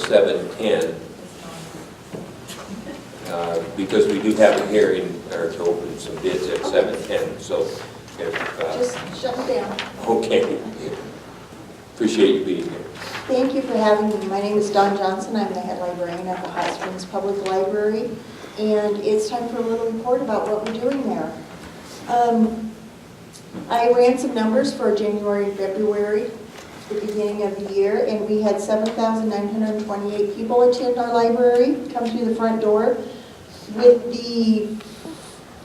7:10, because we do have a hearing or to open some bids at 7:10. So if, Just shut it down. okay. Appreciate you being here. Thank you for having me. My name is Dawn Johnson. I'm the head librarian at the Hot Springs Public Library, and it's time for a little report about what we're doing there. I ran some numbers for January and February, the beginning of the year, and we had 7,928 people attend our library, come through the front door. With the,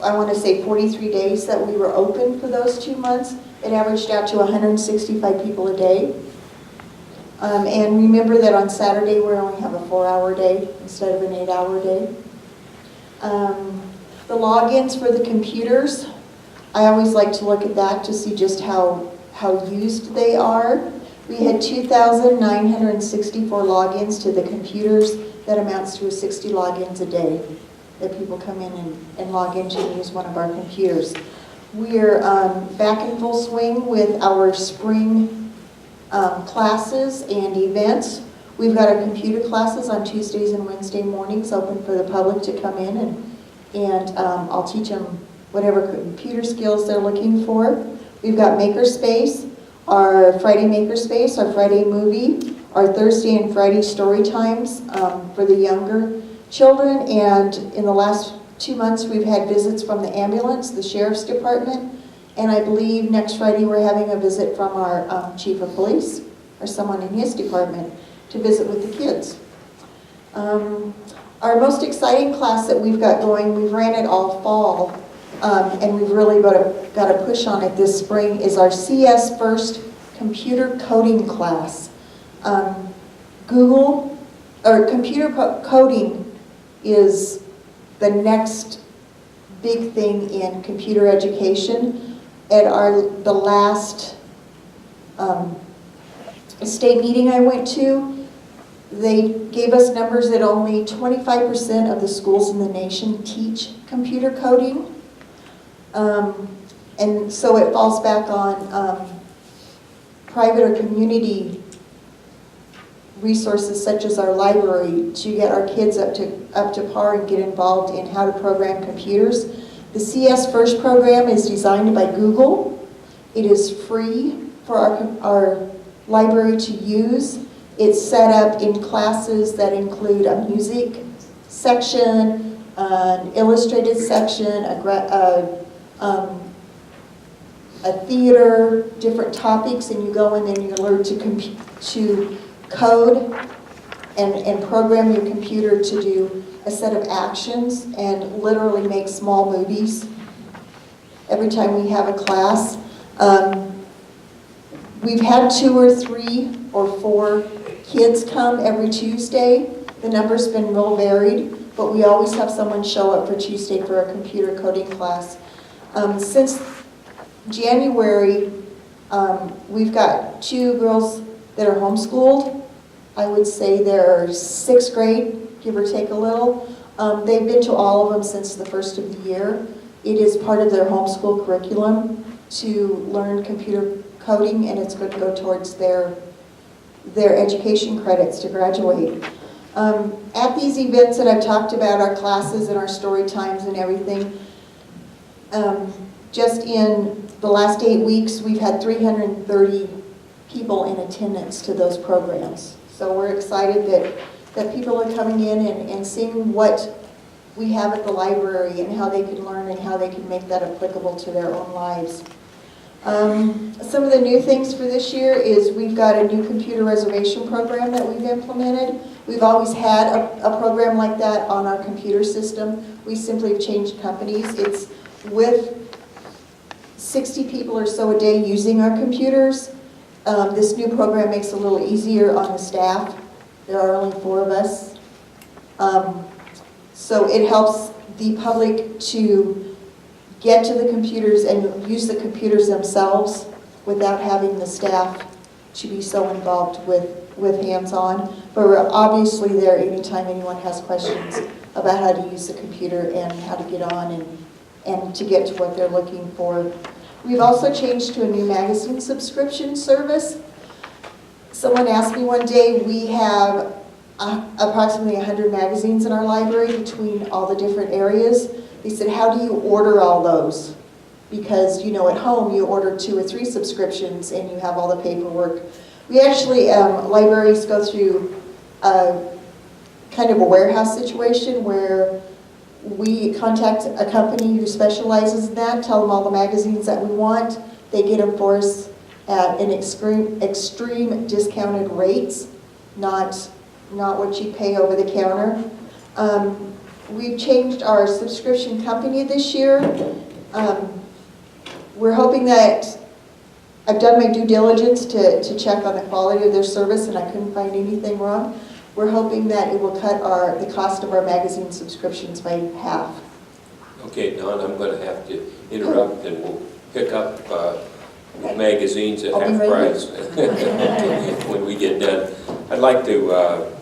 I want to say 43 days that we were open for those 2 months, it averaged out to 165 people a day. And remember that on Saturday we only have a 4-hour day instead of an 8-hour day. The logins for the computers, I always like to look at that to see just how used they are. We had 2,964 logins to the computers. That amounts to 60 logins a day that people come in and log into and use one of our computers. We're back in full swing with our spring classes and events. We've got our computer classes on Tuesdays and Wednesday mornings open for the public to come in, and I'll teach them whatever computer skills they're looking for. We've got Makerspace, our Friday Makerspace, our Friday movie, our Thursday and Friday story times for the younger children, and in the last 2 months we've had visits from the ambulance, the sheriff's department, and I believe next Friday we're having a visit from our chief of police or someone in his department to visit with the kids. Our most exciting class that we've got going, we've ran it all fall, and we've really got a push on it this spring, is our CS First computer coding class. Computer coding is the next big thing in computer education. At the last state meeting I went to, they gave us numbers that only 25% of the schools in the nation teach computer coding. And so it falls back on private or community resources such as our library to get our kids up to par and get involved in how to program computers. The CS First program is designed by Google. It is free for our library to use. It's set up in classes that include a music section, an illustrated section, a theater, different topics, and you go in and you learn to code and program your computer to do a set of actions and literally make small movies every time we have a class. We've had 2 or 3 or 4 kids come every Tuesday. The number's been real varied, but we always have someone show up for Tuesday for a computer coding class. Since January, we've got 2 girls that are homeschooled. I would say they're 6th grade, give or take a little. They've been to all of them since the first of the year. It is part of their homeschool curriculum to learn computer coding, and it's going to go towards their education credits to graduate. At these events that I've talked about, our classes and our story times and everything, just in the last 8 weeks, we've had 330 people in attendance to those programs. So we're excited that people are coming in and seeing what we have at the library and how they can learn and how they can make that applicable to their own lives. Some of the new things for this year is we've got a new computer reservation program that we've implemented. We've always had a program like that on our computer system. We simply have changed companies. It's with 60 people or so a day using our computers. This new program makes it a little easier on the staff. There are only 4 of us. So it helps the public to get to the computers and use the computers themselves without having the staff to be so involved with hands-on. But we're obviously there anytime anyone has questions about how to use the computer and how to get on and to get to what they're looking for. We've also changed to a new magazine subscription service. Someone asked me one day, we have approximately 100 magazines in our library between all the different areas. They said, how do you order all those? Because, you know, at home you order 2 or 3 subscriptions and you have all the paperwork. We actually, libraries go through kind of a warehouse situation where we contact a company who specializes in that, tell them all the magazines that we want. They get them for us at an extreme discounted rates, not what you pay over the counter. We've changed our subscription company this year. We're hoping that, I've done my due diligence to check on the quality of their service and I couldn't find anything wrong. We're hoping that it will cut the cost of our magazine subscriptions by half. Okay, Don, I'm going to have to interrupt and we'll pick up magazines at half price when we get done. I'd like to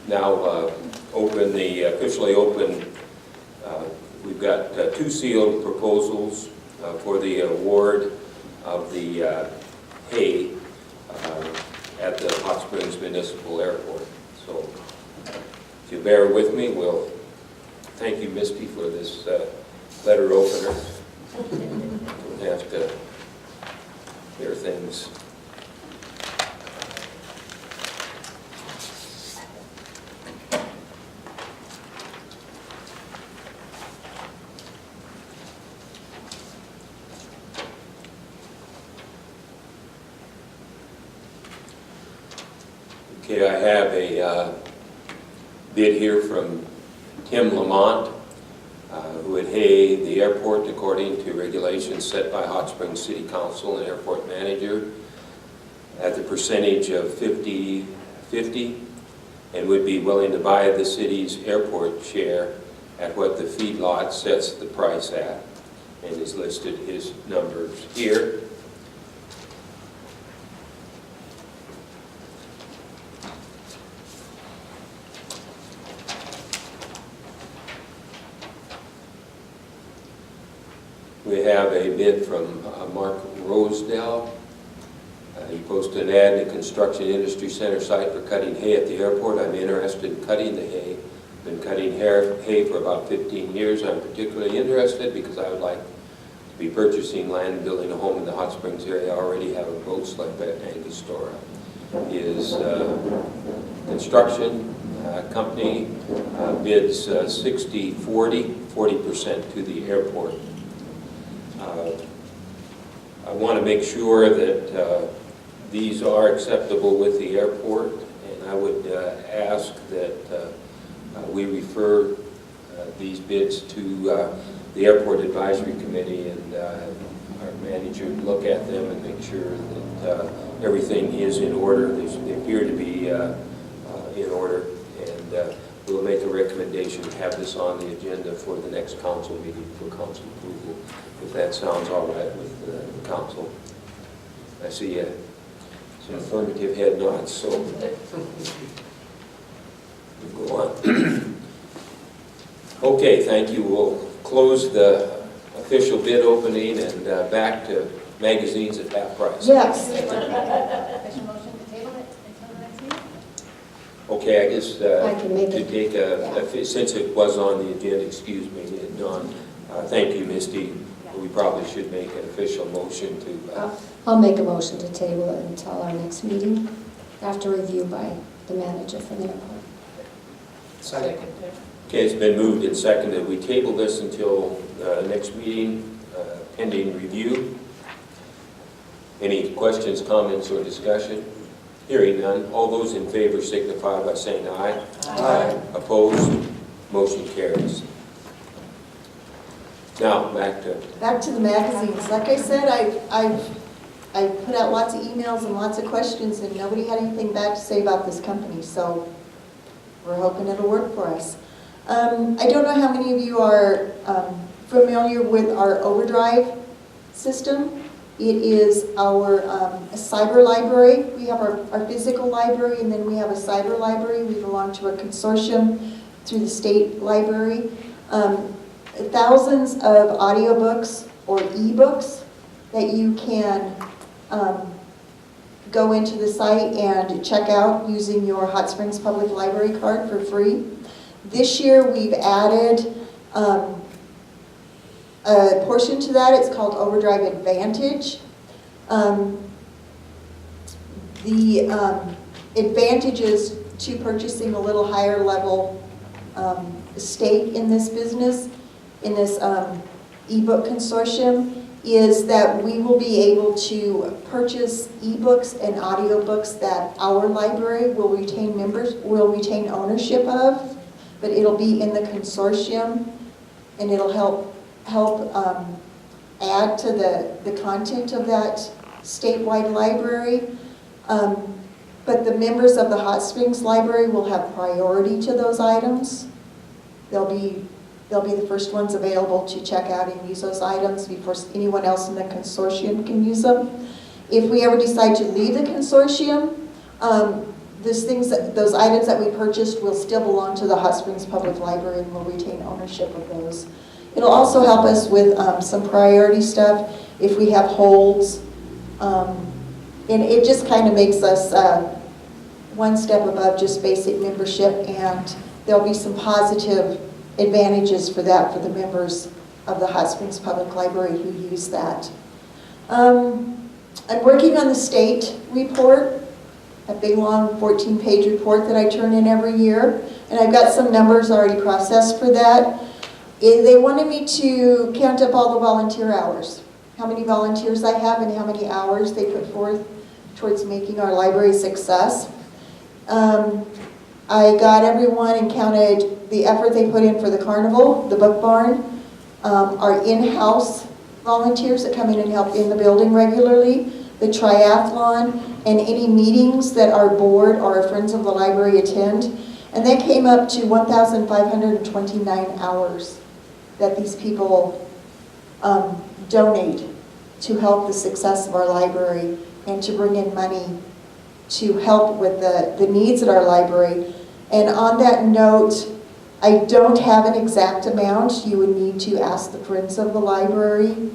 now officially open, we've got 2 sealed proposals for the award of the hay at the Hot Springs Municipal Airport. So if you bear with me, we'll thank you, Misty, for this letter opener. We'll have to hear things. Okay, I have a bid here from Tim Lamont, who would hay the airport according to regulations set by Hot Springs City Council and airport manager at the percentage of 50-50, and would be willing to buy the city's airport share at what the feedlot sets the price at, and is listed his numbers here. We have a bid from Mark Rosedale. He posted an ad in the Construction Industry Center site for cutting hay at the airport. I'm interested in cutting the hay. Been cutting hay for about 15 years. I'm particularly interested because I would like to be purchasing land and building a home in the Hot Springs area. I already have a boat slip at Angostura. His construction company bids 60-40, 40% to the airport. I want to make sure that these are acceptable with the airport, and I would ask that we refer these bids to the Airport Advisory Committee and our manager look at them and make sure that everything is in order. They appear to be in order, and we'll make a recommendation to have this on the agenda for the next council meeting for council approval, if that sounds all right with the council. I see some affirmative head nods, so we'll go on. Okay, thank you. We'll close the official bid opening and back to magazines at half price. Yes. Official motion to table it until the next meeting? Okay, I guess I can make to it. take since it was on the agenda, excuse me, Dawn, thank you, Misty. We probably should make an official motion to... I'll make a motion to table it until our next meeting, after review by the manager from the airport. Second. Okay, it's been moved and seconded. We table this until next meeting, pending review. Any questions, comments, or discussion? Hearing none. All those in favor signify by saying aye. Aye. Opposed? Motion carries. Now, back to the magazines. Like I said, I put out lots of emails and lots of questions, and nobody had anything bad to say about this company, so we're hoping it'll work for us. I don't know how many of you are familiar with our Overdrive system. It is our cyber library. We have our physical library, and then we have a cyber library. We belong to a consortium through the state library. Thousands of audiobooks or ebooks that you can go into the site and check out using your Hot Springs Public Library card for free. This year, we've added a portion to that. It's called Overdrive Advantage. The advantages to purchasing a little higher level stake in this business, in this ebook consortium, is that we will be able to purchase ebooks and audiobooks that our library will retain ownership of, but it'll be in the consortium, and it'll help add to the content of that statewide library. But the members of the Hot Springs Library will have priority to those items. They'll be the first ones available to check out and use those items before anyone else in the consortium can use them. If we ever decide to leave the consortium, those items that we purchased will still belong to the Hot Springs Public Library and will retain ownership of those. It'll also help us with some priority stuff if we have holds. And it just kind of makes us one step above just basic membership, and there'll be some positive advantages for that for the members of the Hot Springs Public Library who use that. I'm working on the state report, a big long 14-page report that I turn in every year, and I've got some numbers already processed for that. They wanted me to count up all the volunteer hours, how many volunteers I have and how many hours they put forth towards making our library a success. I got everyone and counted the effort they put in for the carnival, the book barn, our in-house volunteers that come in and help in the building regularly, the triathlon, and any meetings that our board or our Friends of the Library attend. And that came up to 1,529 hours that these people donate to help the success of our library and to bring in money to help with the needs at our library. And on that note, I don't have an exact amount. You would need to ask the Friends of the Library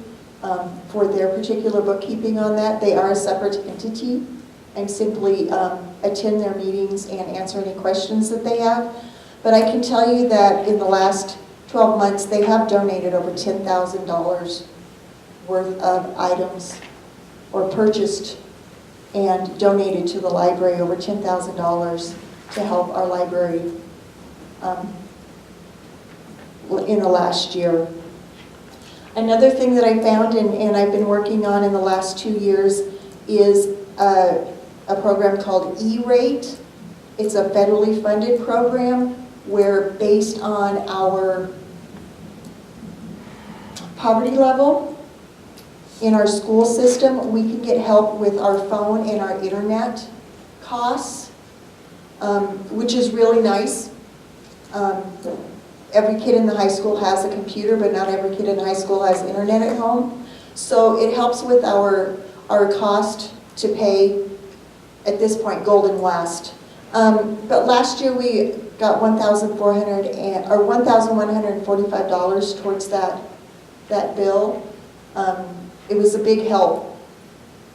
for their particular bookkeeping on that. They are a separate entity and simply attend their meetings and answer any questions that they have. But I can tell you that in the last 12 months, they have donated over $10,000 worth of items, or purchased and donated to the library over $10,000 to help our library in the last year. Another thing that I found and I've been working on in the last 2 years is a program called E-Rate. It's a federally funded program where, based on our poverty level in our school system, we can get help with our phone and our internet costs, which is really nice. Every kid in the high school has a computer, but not every kid in high school has internet at home. So it helps with our cost to pay, at this point, Golden West. But last year we got $1,145 towards that bill. It was a big help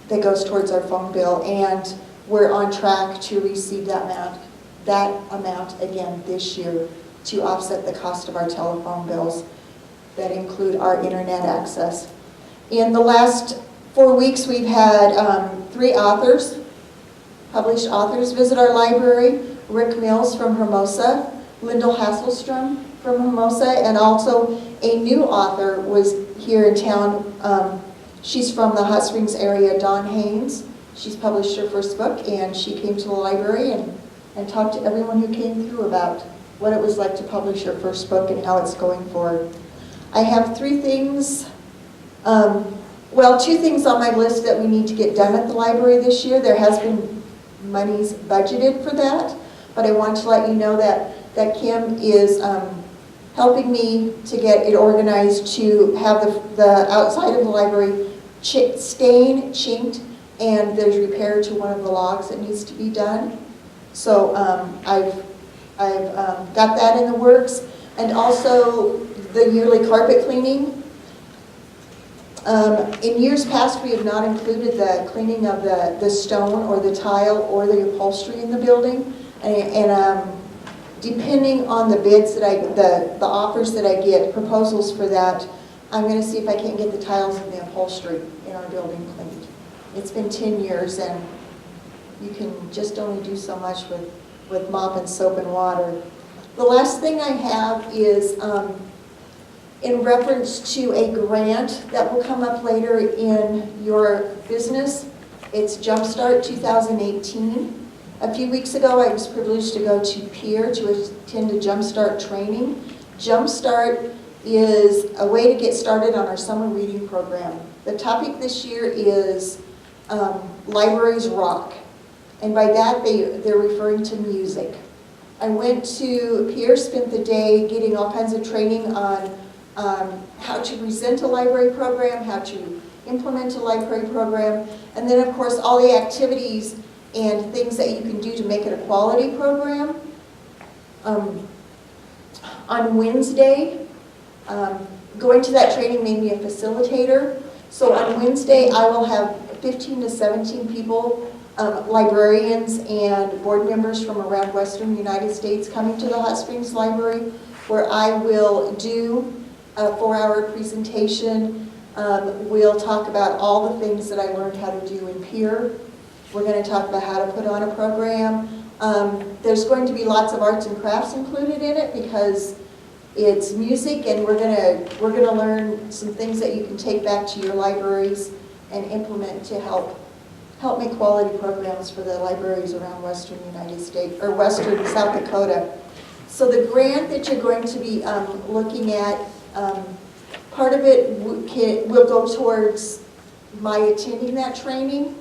that goes towards our phone bill, and we're on track to receive that amount again this year to offset the cost of our telephone bills that include our internet access. In the last 4 weeks, we've had 3 published authors visit our library. Rick Mills from Hermosa, Lyndall Hasselstrom from Hermosa, and also a new author was here in town. She's from the Hot Springs area, Dawn Haynes. She's published her first book, and she came to the library and talked to everyone who came through about what it was like to publish her first book and how it's going forward. I have 3 things, 2 things on my list that we need to get done at the library this year. There has been monies budgeted for that, but I want to let you know that Kim is helping me to get it organized to have the outside of the library stained, chinked, and there's repair to one of the logs that needs to be done. So I've got that in the works, and also the yearly carpet cleaning. In years past, we have not included the cleaning of the stone or the tile or the upholstery in the building. And depending on the bids that the offers that I get, proposals for that, I'm going to see if I can't get the tiles and the upholstery in our building cleaned. It's been 10 years and you can just only do so much with mop and soap and water. The last thing I have is in reference to a grant that will come up later in your business. It's Jumpstart 2018. A few weeks ago, I was privileged to go to Pierre to attend a Jumpstart training. Jumpstart is a way to get started on our summer reading program. The topic this year is Libraries Rock. And by that, they're referring to music. I went to Pierre, spent the day getting all kinds of training on how to present a library program, how to implement a library program, and then of course all the activities and things that you can do to make it a quality program. On Wednesday, going to that training made me a facilitator. So on Wednesday, I will have 15 to 17 people, librarians and board members from around Western United States coming to the Hot Springs Library, where I will do a 4-hour presentation. We'll talk about all the things that I learned how to do in Pierre. We're going to talk about how to put on a program. There's going to be lots of arts and crafts included in it because it's music, and we're going to learn some things that you can take back to your libraries and implement to help make quality programs for the libraries around Western United States or Western South Dakota. So the grant that you're going to be looking at, part of it will go towards my attending that training.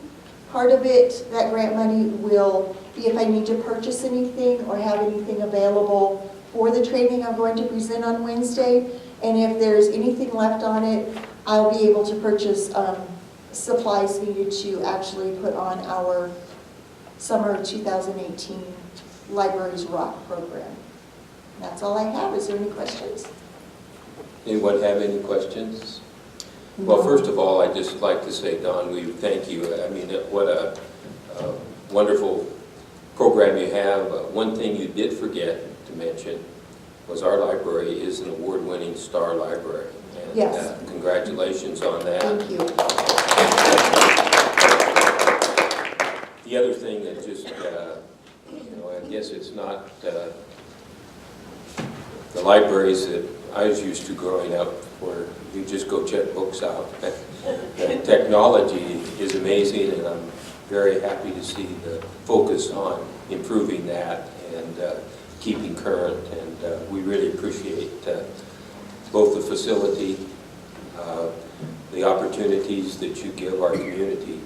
Part of it, that grant money, will be if I need to purchase anything or have anything available for the training I'm going to present on Wednesday. And if there's anything left on it, I'll be able to purchase supplies needed to actually put on our summer 2018 Libraries Rock program. That's all I have. Is there any questions? Anyone have any questions? Well, first of all, I'd just like to say, Don, we thank you. I mean, what a wonderful program you have. One thing you did forget to mention was our library is an award-winning star library. And, yes. Congratulations on that. Thank you. The other thing that just, I guess it's not the libraries that I was used to growing up where you just go check books out. The technology is amazing, and I'm very happy to see the focus on improving that and keeping current. And we really appreciate both the facility, the opportunities that you give our community,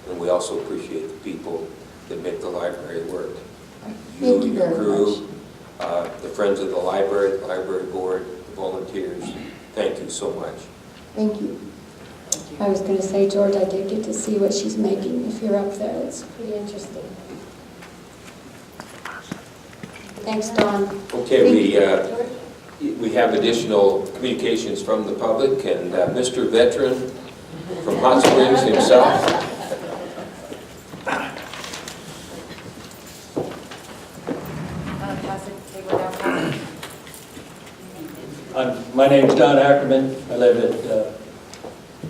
and we also appreciate the people that make the library work. Thank you very crew, much. The Friends of the Library Board, the volunteers, thank you so much. Thank you. I was going to say, George, I did get to see what she's making. If you're up there, it's pretty interesting. Thanks, Dawn. Okay, we have additional communications from the public, and Mr. Veteran from Hot Springs himself. My name is Don Ackerman. I live at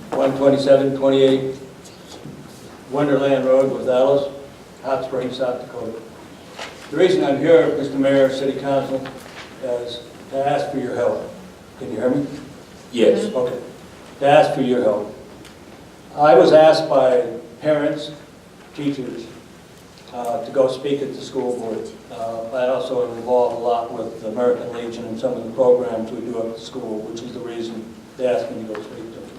12728 Wonderland Road with Alice, Hot Springs, South Dakota. The reason I'm here, Mr. Mayor, City Council, is to ask for your help. Can you hear me? Yes. Okay. To ask for your help. I was asked by parents, teachers, to go speak at the school board. I also am involved a lot with the American Legion and some of the programs we do at the school, which is the reason they asked me to go speak to them.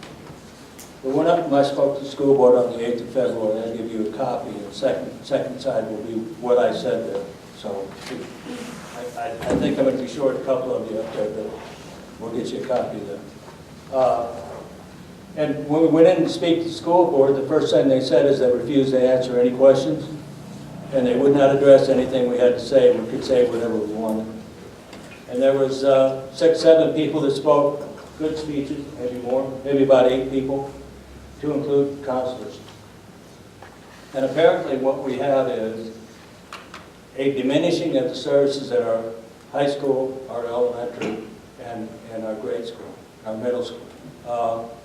We went up and I spoke to the school board on the 8th of February. I'll give you a copy. And the second side will be what I said there. So I think I'm going to be short a couple of you up there, but we'll get you a copy of that. And when we went in to speak to the school board, the first thing they said is they refused to answer any questions, and they would not address anything we had to say. We could say whatever we wanted. And there was 6, 7 people that spoke good speeches, maybe more, maybe about 8 people, to include counselors. And apparently what we have is a diminishing of the services at our high school, our elementary, and our grade school, our middle school.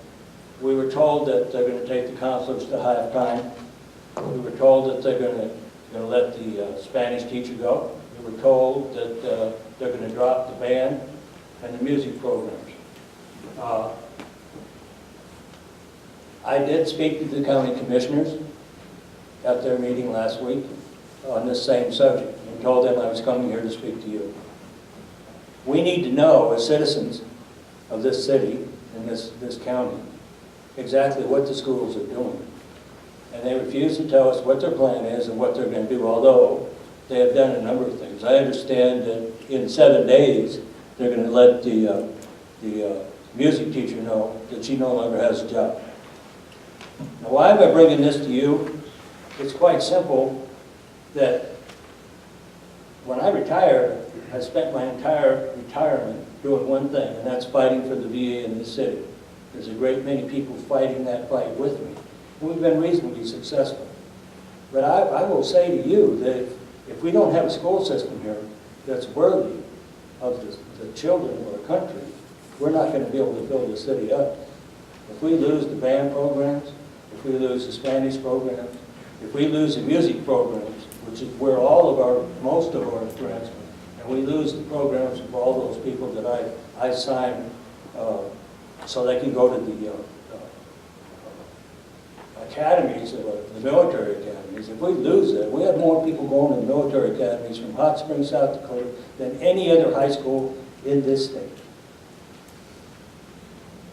We were told that they're going to take the counselors to halftime. We were told that they're going to let the Spanish teacher go. We were told that they're going to drop the band and the music programs. I did speak to the county commissioners at their meeting last week on this same subject and told them I was coming here to speak to you. We need to know, as citizens of this city and this county, exactly what the schools are doing. And they refuse to tell us what their plan is and what they're going to do, although they have done a number of things. I understand that in 7 days, they're going to let the music teacher know that she no longer has a job. Now, why am I bringing this to you? It's quite simple that when I retired, I spent my entire retirement doing one thing, and that's fighting for the VA in this city. There's a great many people fighting that fight with me, and we've been reasonably successful. But I will say to you that if we don't have a school system here that's worthy of the children of our country, we're not going to be able to fill the city up. If we lose the band programs, if we lose the Spanish programs, if we lose the music programs, which is where most of our friends, and we lose the programs of all those people that I signed so they can go to the academies, the military academies. If we lose that, we have more people going to the military academies from Hot Springs, South Dakota, than any other high school in this state.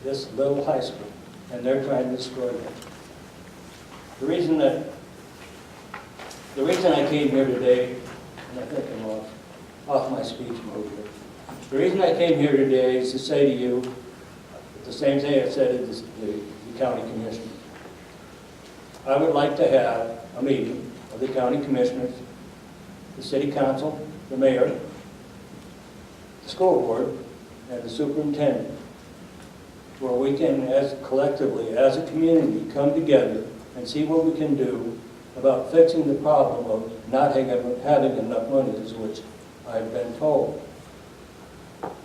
This little high school, and they're trying to destroy it. The reason I came here today, and I think I'm off my speech mode here. The reason I came here today is to say to you the same thing I said at the county commissioners. I would like to have a meeting of the county commissioners, the city council, the mayor, the school board, and the superintendent, where we can, collectively, as a community, come together and see what we can do about fixing the problem of not having enough money, as which I've been told.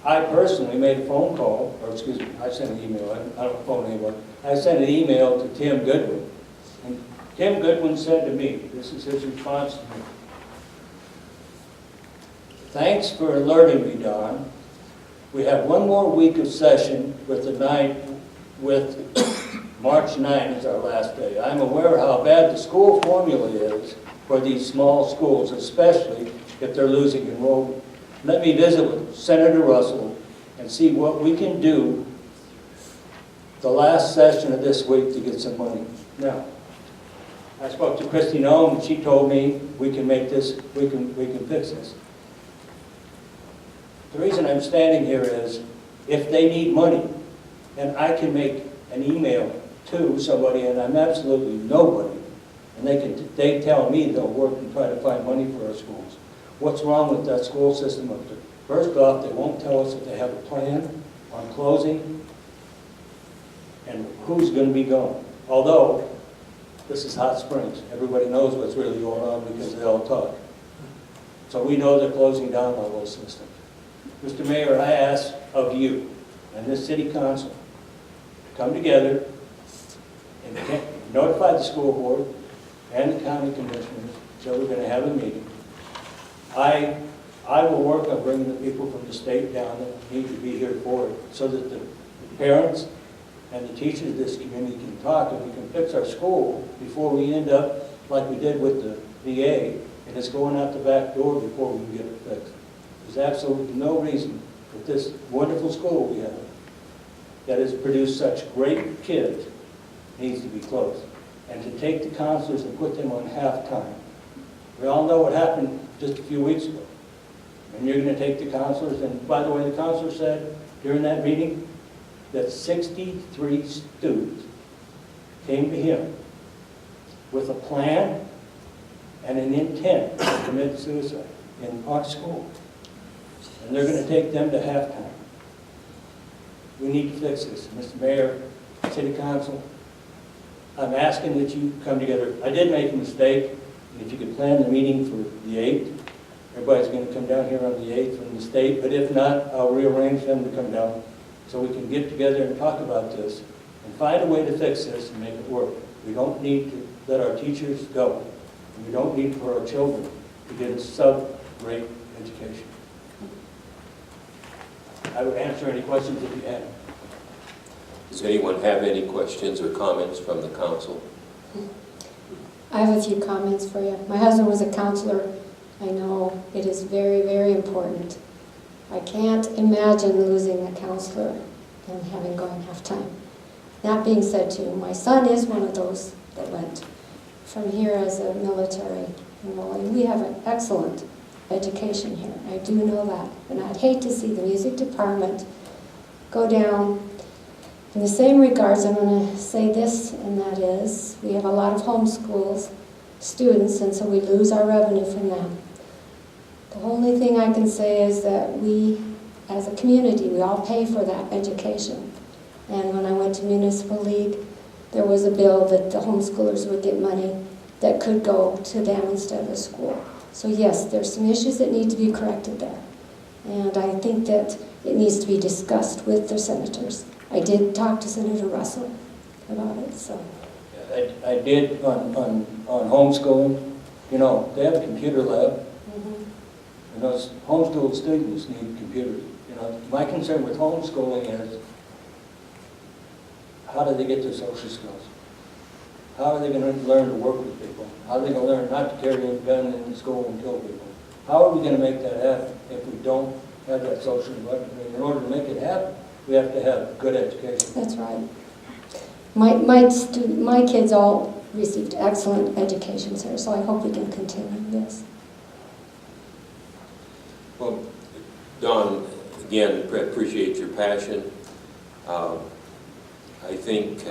I personally made a phone call, or excuse me, I sent an email, I don't phone anymore. I sent an email to Tim Goodwin, and Tim Goodwin said to me, this is his response to me: "Thanks for alerting me, Don. We have one more week of session with March 9th is our last day. I'm aware how bad the school formula is for these small schools, especially if they're losing enrollment. Let me visit with Senator Russell and see what we can do the last session of this week to get some money." Now, I spoke to Christy Noem, and she told me we can make this, we can fix this. The reason I'm standing here is if they need money, and I can make an email to somebody, and I'm absolutely nobody, and they tell me they'll work and try to find money for our schools. What's wrong with that school system up there? First off, they won't tell us if they have a plan on closing and who's going to be gone. Although, this is Hot Springs. Everybody knows what's really going on because they all talk. So we know they're closing down all those systems. Mr. Mayor, I ask of you and this city council to come together and notify the school board and the county commissioners, so we're going to have a meeting. I will work on bringing the people from the state down that need to be here for it, so that the parents and the teachers of this community can talk and we can fix our school before we end up like we did with the VA, and it's going out the back door before we can get it fixed. There's absolutely no reason that this wonderful school we have that has produced such great kids needs to be closed. And to take the counselors and put them on half-time. We all know what happened just a few weeks ago. And you're going to take the counselors, and by the way, the counselor said during that meeting that 63 students came to him with a plan and an intent to commit suicide in our school. And they're going to take them to halftime. We need to fix this. Mr. Mayor, City Council, I'm asking that you come together. I did make a mistake. If you could plan the meeting for the 8th, everybody's going to come down here on the 8th from the state, but if not, I'll rearrange them to come down so we can get together and talk about this and find a way to fix this and make it work. We don't need to let our teachers go. And we don't need for our children to get a sub-rate education. I would answer any questions if you have. Does anyone have any questions or comments from the council? I have a few comments for you. My husband was a counselor. I know it is very, very important. I can't imagine losing a counselor and having going half-time. That being said too, my son is one of those that went from here as a military enrollee. We have an excellent education here. I do know that. And I'd hate to see the music department go down. In the same regards, I'm going to say this, and that is, we have a lot of homeschools students, and so we lose our revenue from them. The only thing I can say is that we, as a community, we all pay for that education. And when I went to Municipal League, there was a bill that the homeschoolers would get money that could go to them instead of the school. So yes, there's some issues that need to be corrected there. And I think that it needs to be discussed with the senators. I did talk to Senator Russell about it, so. I did on homeschooling. You know, they have a computer lab. And those homeschool students need computers. You know, my concern with homeschooling is, how do they get their social skills? How are they going to learn to work with people? How are they going to learn not to carry a gun in school and kill people? How are we going to make that happen if we don't have that social development? In order to make it happen, we have to have good education. That's right. My kids all received excellent educations here, so I hope we can continue this. Well, Don, again, appreciate your passion. I think,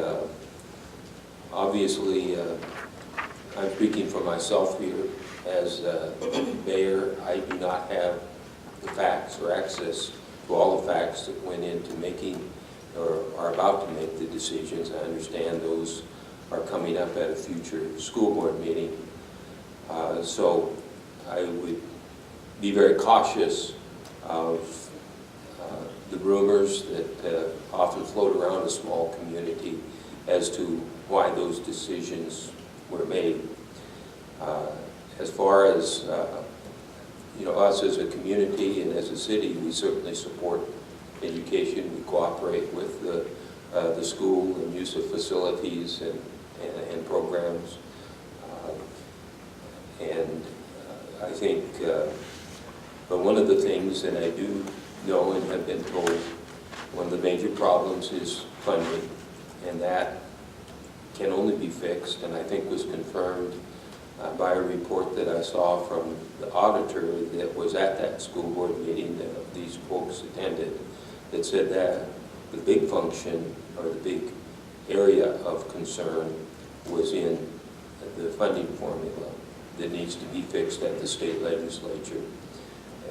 obviously, I'm speaking for myself here. As mayor, I do not have the facts or access to all the facts that went into making or are about to make the decisions. I understand those are coming up at a future school board meeting. So I would be very cautious of the rumors that often float around a small community as to why those decisions were made. As far as us as a community and as a city, we certainly support education. We cooperate with the school and use of facilities and programs. I think, but one of the things that I do know and have been told, one of the major problems is funding, and that can only be fixed, and I think was confirmed by a report that I saw from the auditor that was at that school board meeting that these folks attended, that said that the big function or the big area of concern was in the funding formula that needs to be fixed at the state legislature.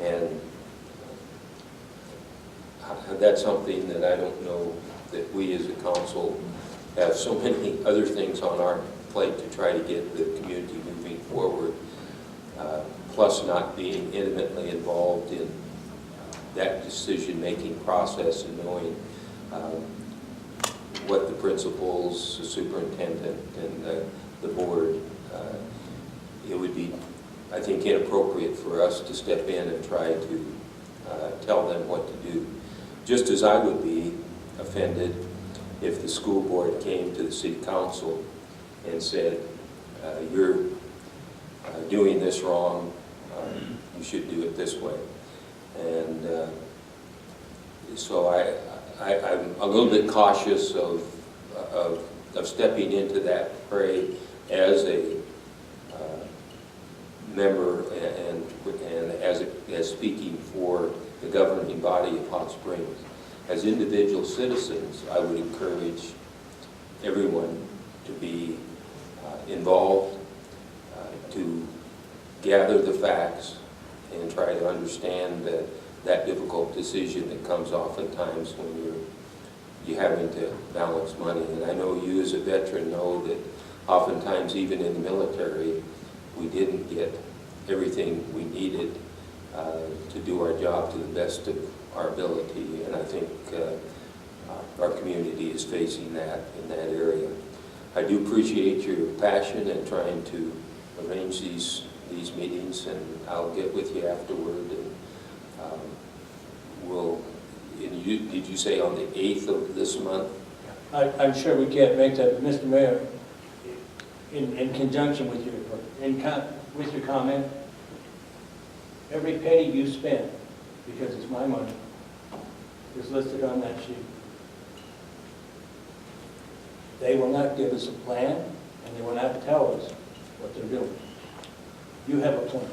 And that's something that I don't know that we as a council have so many other things on our plate to try to get the community moving forward, plus not being intimately involved in that decision-making process and knowing what the principals, the superintendent, and the board, it would be, I think, inappropriate for us to step in and try to tell them what to do. Just as I would be offended if the school board came to the city council and said, you're doing this wrong, you should do it this way. And so I'm a little bit cautious of stepping into that fray as a member and as speaking for the governing body of Hot Springs. As individual citizens, I would encourage everyone to be involved, to gather the facts and try to understand that difficult decision that comes oftentimes when you're you having to balance money. And I know you as a veteran know that oftentimes, even in the military, we didn't get everything we needed to do our job to the best of our ability. And I think our community is facing that in that area. I do appreciate your passion in trying to arrange these meetings, and I'll get with you afterward. And did you say on the 8th of this month? I'm sure we can't make that, but Mr. Mayor, in conjunction with your comment, every penny you spend, because it's my money, is listed on that sheet. They will not give us a plan, and they will not tell us what they're doing. You have a plan.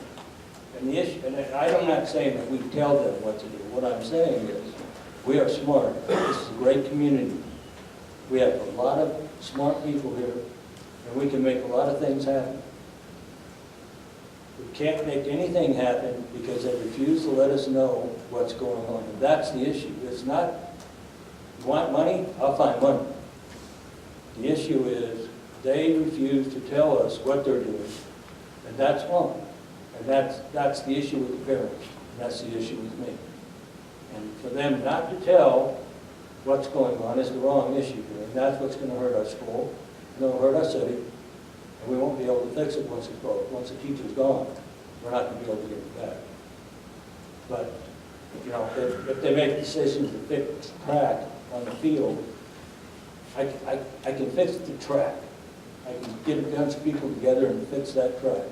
And the issue, and I'm not saying that we tell them what to do. What I'm saying is, we are smart. This is a great community. We have a lot of smart people here, and we can make a lot of things happen. We can't make anything happen because they refuse to let us know what's going on. And that's the issue. It's not, you want money? I'll find money. The issue is they refuse to tell us what they're doing, and that's wrong. And that's the issue with the parents, and that's the issue with me. And for them not to tell what's going on is the wrong issue here, and that's what's going to hurt our school, and it'll hurt our city, and we won't be able to fix it once it's broke. Once the teacher's gone, we're not going to be able to get it back. But, you know, if they make decisions to fix track on the field, I can fix the track. I can get a bunch of people together and fix that track.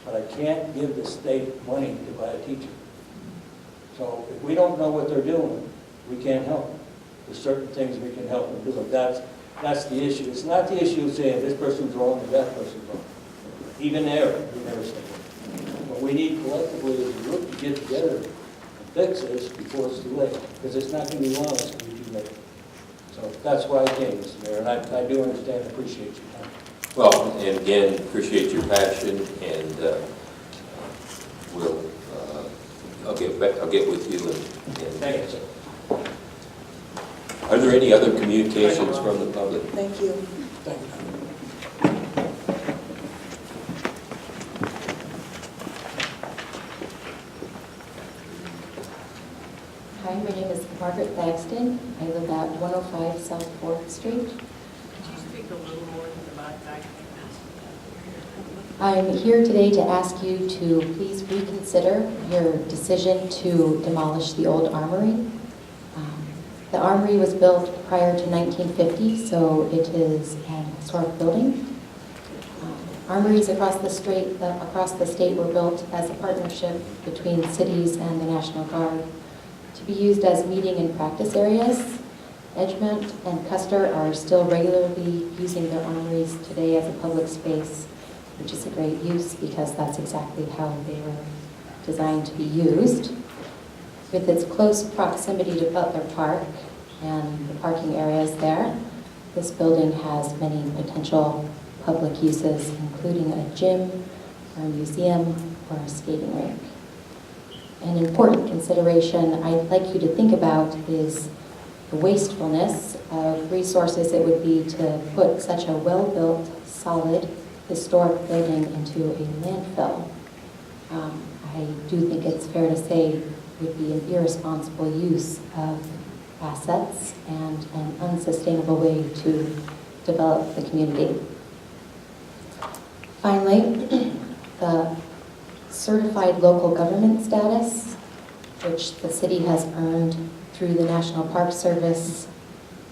But I can't give the state money to buy a teacher. So if we don't know what they're doing, we can't help them. There's certain things we can help them do. But that's the issue. It's not the issue of saying this person's wrong or that person's wrong. Even there, we never say that. But we need collectively as a group to get together and fix this before it's too late. Because it's not going to be long, it's going to be too late. So that's why I came, Mr. Mayor, and I do understand and appreciate your time. Well, and again, appreciate your passion, and I'll get with you. Thank you, sir. Are there any other communications from the public? Thank you. Thank you. Hi, my name is Margaret Thagston. I live at 105 South 4th Street. Could you speak a little more to the mic? I'm here today to ask you to please reconsider your decision to demolish the old armory. The armory was built prior to 1950, so it is an historic building. Armories across the state were built as a partnership between cities and the National Guard to be used as meeting and practice areas. Edgemont and Custer are still regularly using their armories today as a public space, which is a great use because that's exactly how they were designed to be used. With its close proximity to Butler Park and the parking areas there, this building has many potential public uses, including a gym, or a museum, or a skating rink. An important consideration I'd like you to think about is the wastefulness of resources it would be to put such a well-built, solid, historic building into a landfill. I do think it's fair to say it would be an irresponsible use of assets and an unsustainable way to develop the community. Finally, the certified local government status, which the city has earned through the National Park Service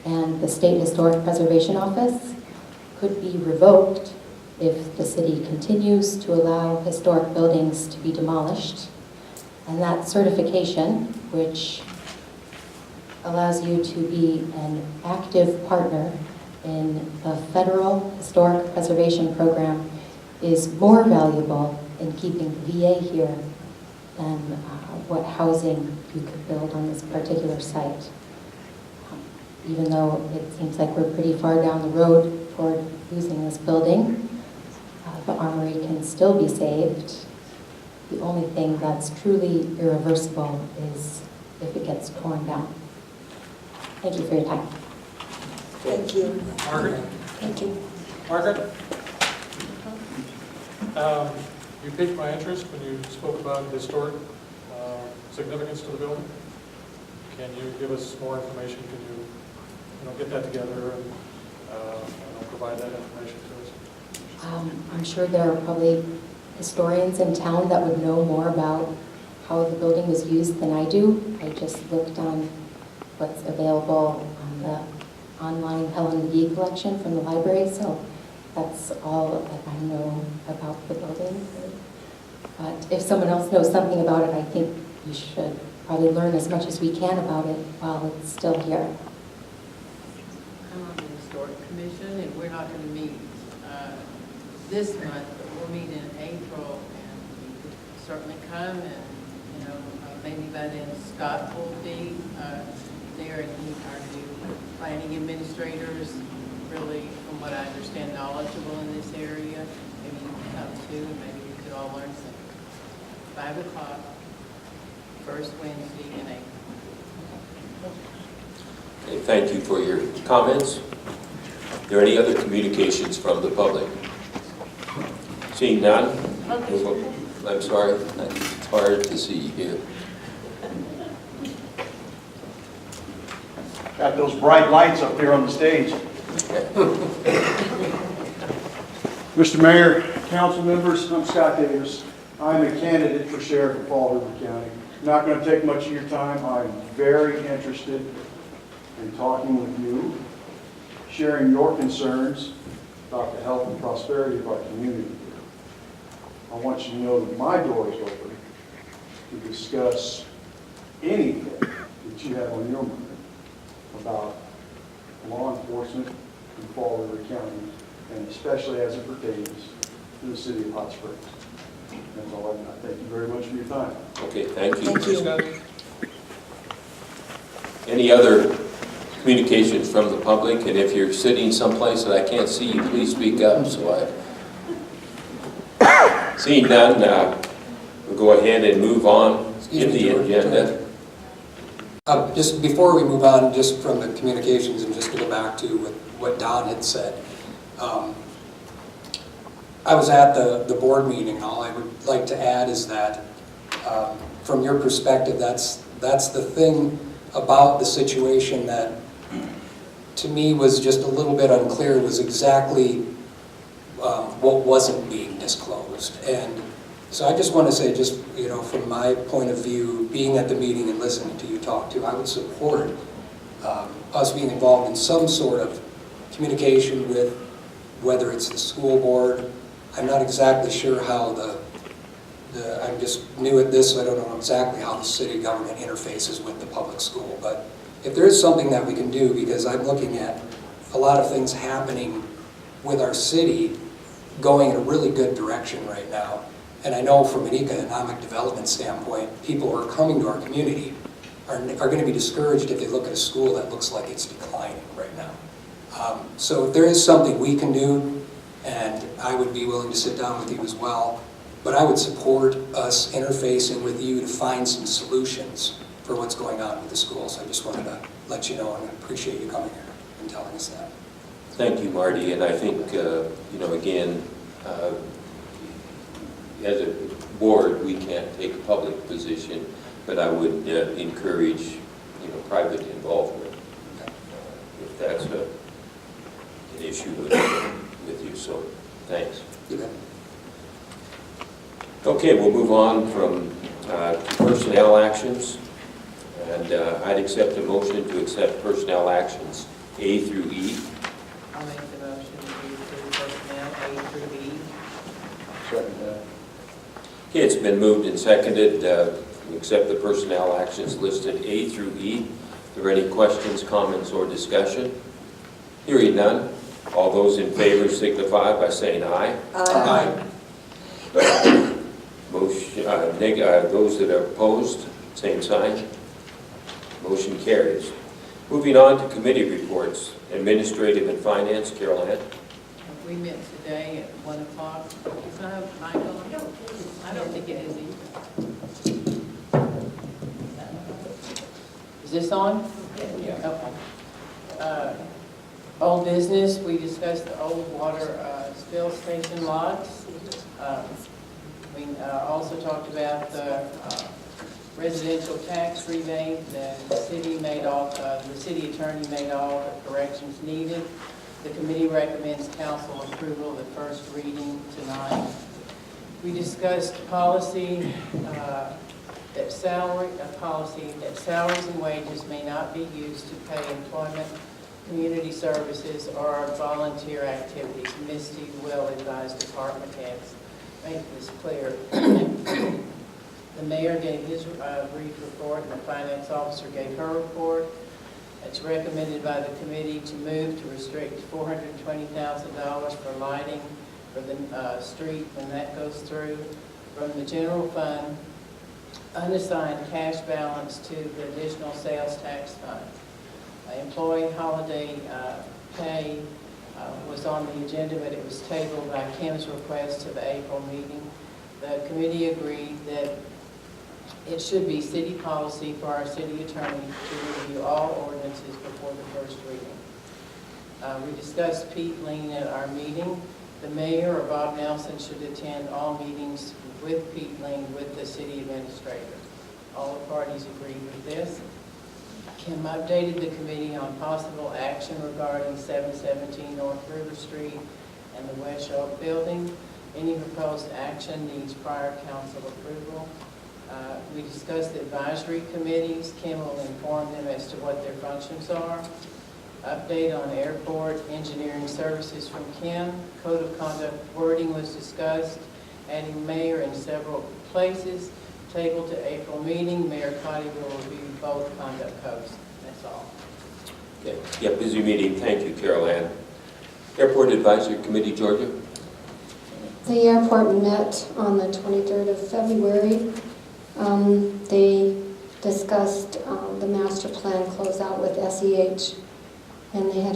and the State Historic Preservation Office, could be revoked if the city continues to allow historic buildings to be demolished. And that certification, which allows you to be an active partner in the federal historic preservation program, is more valuable in keeping the VA here than what housing you could build on this particular site. Even though it seems like we're pretty far down the road toward losing this building, the armory can still be saved. The only thing that's truly irreversible is if it gets torn down. Thank you for your time. Thank you. Margaret? Thank you. Margaret? You piqued my interest when you spoke about historic significance to the building. Can you give us more information? Can you get that together and provide that information to us? I'm sure there are probably historians in town that would know more about how the building was used than I do. I just looked on what's available on the online Helen McGee collection from the library, so that's all that I know about the building. But if someone else knows something about it, I think we should probably learn as much as we can about it while it's still here. I'm on the Historic Commission, and we're not going to meet this month, but we'll meet in April, and you could certainly come, and, maybe by then Scott will be there, and he's our new planning administrators, really, from what I understand, knowledgeable in this area. Maybe you can come too, and maybe we could all learn something. 5 o'clock, first Wednesday in April. Okay, thank you for your comments. Are there any other communications from the public? Seeing none? I'm sorry, it's hard to see here. Got those bright lights up there on the stage. Mr. Mayor, council members, I'm Scott Davis. I'm a candidate for sheriff of Fall River County. Not going to take much of your time. I'm very interested in talking with you, sharing your concerns about the health and prosperity of our community. I want you to know that my door is open to discuss anything that you have on your mind about law enforcement in Fall River County, and especially as it pertains to the city of Hot Springs. That's all I've got. Thank you very much for your time. Okay, thank you. Thank you. Scott? Any other communications from the public? And if you're sitting someplace that I can't see you, please speak up. Seeing none, we'll go ahead and move on in the agenda. Just before we move on, just from the communications, and just to go back to what Don had said. I was at the board meeting. All I would like to add is that from your perspective, that's the thing about the situation that to me was just a little bit unclear, was exactly what wasn't being disclosed. And so I just want to say, just from my point of view, being at the meeting and listening to you talk to, I would support us being involved in some sort of communication with, whether it's the school board. I'm not exactly sure how I'm just new at this, so I don't know exactly how the city government interfaces with the public school. But if there is something that we can do, because I'm looking at a lot of things happening with our city going in a really good direction right now. And I know from an economic development standpoint, people who are coming to our community are going to be discouraged if they look at a school that looks like it's declining right now. So if there is something we can do, and I would be willing to sit down with you as well, but I would support us interfacing with you to find some solutions for what's going on with the schools. I just wanted to let you know, and I appreciate you coming here and telling us that. Thank you, Marty. And I think, again, as a board, we can't take a public position, but I would encourage, private involvement if that's an issue with you. So, thanks. You bet. Okay, we'll move on from personnel actions, and I'd accept a motion to accept personnel actions A through E. I'll make the motion to approve personnel A through E. Second that. Okay, it's been moved and seconded to accept the personnel actions listed A through E. Are there any questions, comments, or discussion? Hearing none. All those in favor signify by saying aye. Aye. Motion, those that are opposed, same sign. Motion carries. Moving on to committee reports. Administrative and Finance, Carol Ann. We met today at 1 o'clock. Is that Michael? I don't think it is either. Is this on? Yeah. Okay. Old business, we discussed the old water spill station lots. We also talked about the residential tax rebate. The city made all, the city attorney made all the corrections needed. The committee recommends council approval of the first reading tonight. We discussed policy that salaries and wages may not be used to pay employment, community services, or volunteer activities. Misty well advised department heads make this clear. The mayor gave his brief report, and the finance officer gave her report. It's recommended by the committee to move to restrict $420,000 for lighting for the street when that goes through from the general fund, unassigned cash balance to the additional sales tax fund. Employee holiday pay was on the agenda, but it was tabled by Kim's request to the April meeting. The committee agreed that it should be city policy for our city attorney to review all ordinances before the first reading. We discussed Pete Lean at our meeting. The mayor or Bob Nelson should attend all meetings with Pete Lean with the city administrator. All the parties agreed with this. Kim updated the committee on possible action regarding 717 North River Street and the West Oak Building. Any proposed action needs prior council approval. We discussed the advisory committees. Kim will inform them as to what their functions are. Update on airport engineering services from Kim. Code of conduct wording was discussed. Adding mayor in several places. Table to April meeting. Mayor Cotty will review both conduct codes. That's all. Okay. Yeah, busy meeting. Thank you, Carol Ann. Airport Advisory Committee, Georgia. The airport met on the 23rd of February. They discussed the master plan closeout with SEH, and they had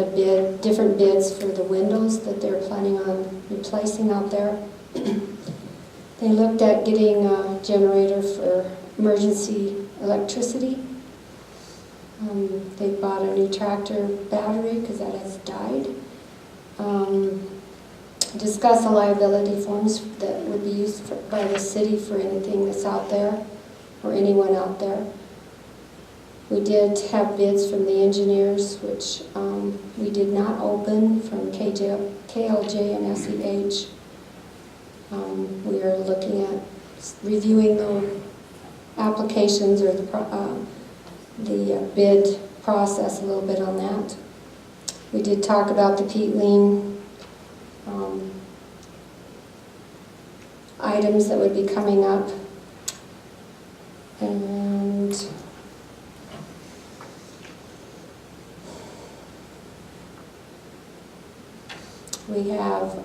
different bids for the windows that they're planning on replacing out there. They looked at getting a generator for emergency electricity. They bought a new tractor battery because that has died. Discuss the liability forms that would be used by the city for anything that's out there or anyone out there. We did have bids from the engineers, which we did not open, from KLJ and SEH. We are looking at reviewing the applications or the bid process a little bit on that. We did talk about the Pete Lean items that would be coming up. And we have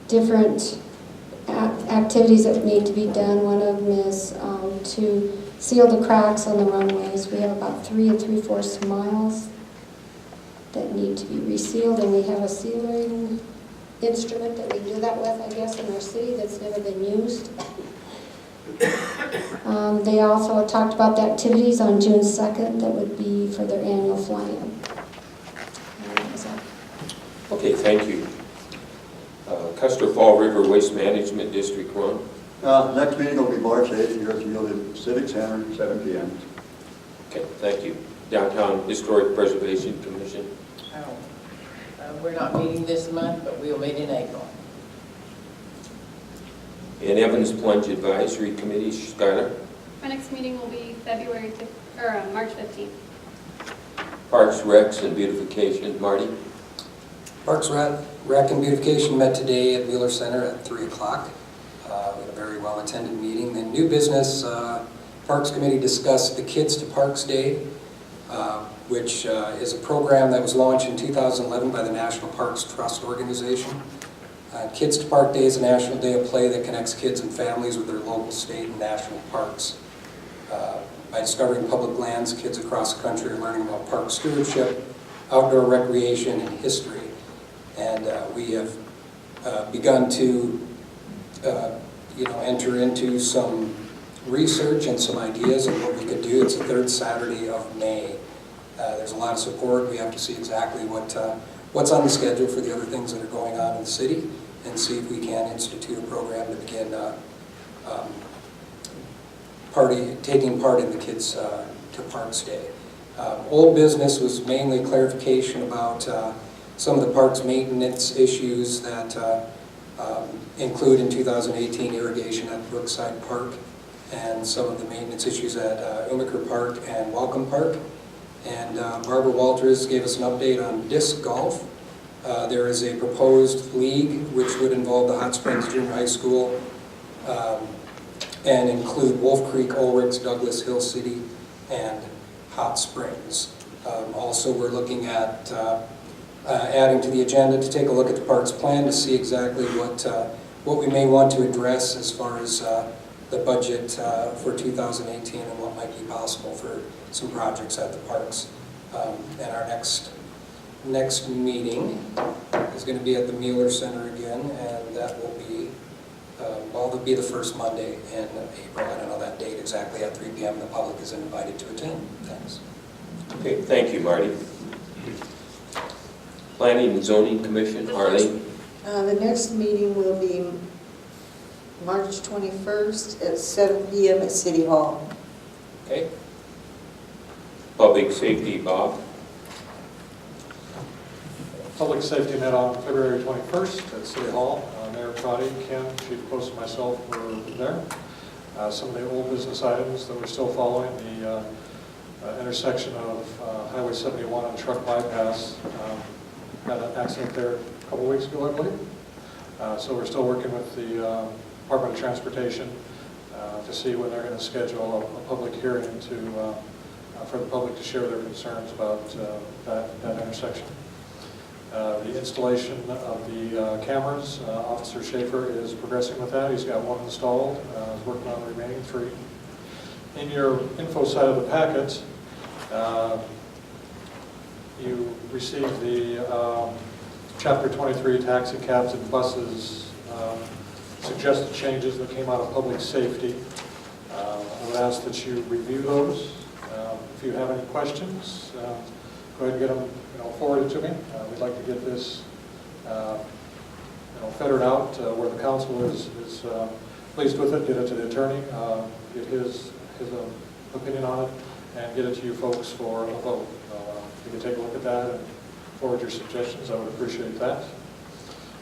different activities that need to be done. One of them is to seal the cracks on the runways. We have about 3 3/4 miles that need to be resealed, and we have a sealing instrument that we do that with, I guess, in our city that's never been used. They also talked about the activities on June 2nd that would be for their annual fly-in. Okay, thank you. Custer Fall River Waste Management District 1. Next meeting will be March 8th here at the Civic Center, 7 p.m. Okay, thank you. Downtown Historic Preservation Commission. We're not meeting this month, but we'll meet in April. And Evans Plunge Advisory Committee, Skylar. Our next meeting will be March 15th. Parks, Recs, and Beautification, Marty. Parks, Rec, and Beautification met today at Wheeler Center at 3 o'clock. We had a very well-attended meeting. The new business, Parks Committee discussed the Kids to Parks Day, which is a program that was launched in 2011 by the National Parks Trust Organization. Kids to Park Day is a national day of play that connects kids and families with their local, state, and national parks. By discovering public lands, kids across the country are learning about park stewardship, outdoor recreation, and history. And we have begun to enter into some research and some ideas of what we could do. It's the third Saturday of May. There's a lot of support. We have to see exactly what's on the schedule for the other things that are going on in the city and see if we can institute a program to begin taking part in the Kids to Parks Day. Old business was mainly clarification about some of the parks maintenance issues that include in 2018 irrigation at Brookside Park and some of the maintenance issues at Umaker Park and Welcome Park. And Barbara Walters gave us an update on disc golf. There is a proposed league which would involve the Hot Springs Junior High School and include Wolf Creek, Ulrichs, Douglas, Hill City, and Hot Springs. Also, we're looking at adding to the agenda to take a look at the parks plan to see exactly what we may want to address as far as the budget for 2018 and what might be possible for some projects at the parks. And our next meeting is going to be at the Mueller Center again, and that will be, it'll be the first Monday in April. I don't know that date exactly, at 3 p.m. The public is invited to attend. Thanks. Okay, thank you, Marty. Planning and Zoning Commission, Arlene. The next meeting will be March 21st at 7 p.m. at City Hall. Okay. Public Safety, Bob. Public Safety met on February 21st at City Hall. Mayor Crotty, Kim, Chief Post, and myself were there. Some of the old business items that we're still following, the intersection of Highway 71 and Truck Bypass. Had an accident there a couple weeks ago, I believe. So we're still working with the Department of Transportation to see when they're going to schedule a public hearing for the public to share their concerns about that intersection. The installation of the cameras, Officer Schaefer is progressing with that. He's got one installed, he's working on the remaining 3. In your info side of the packet, you received the Chapter 23 taxi cabs and buses suggested changes that came out of public safety. I would ask that you review those. If you have any questions, go ahead and get them forwarded to me. We'd like to get this fettered out where the council is pleased with it, get it to the attorney, get his opinion on it, and get it to you folks for a vote. If you can take a look at that and forward your suggestions, I would appreciate that.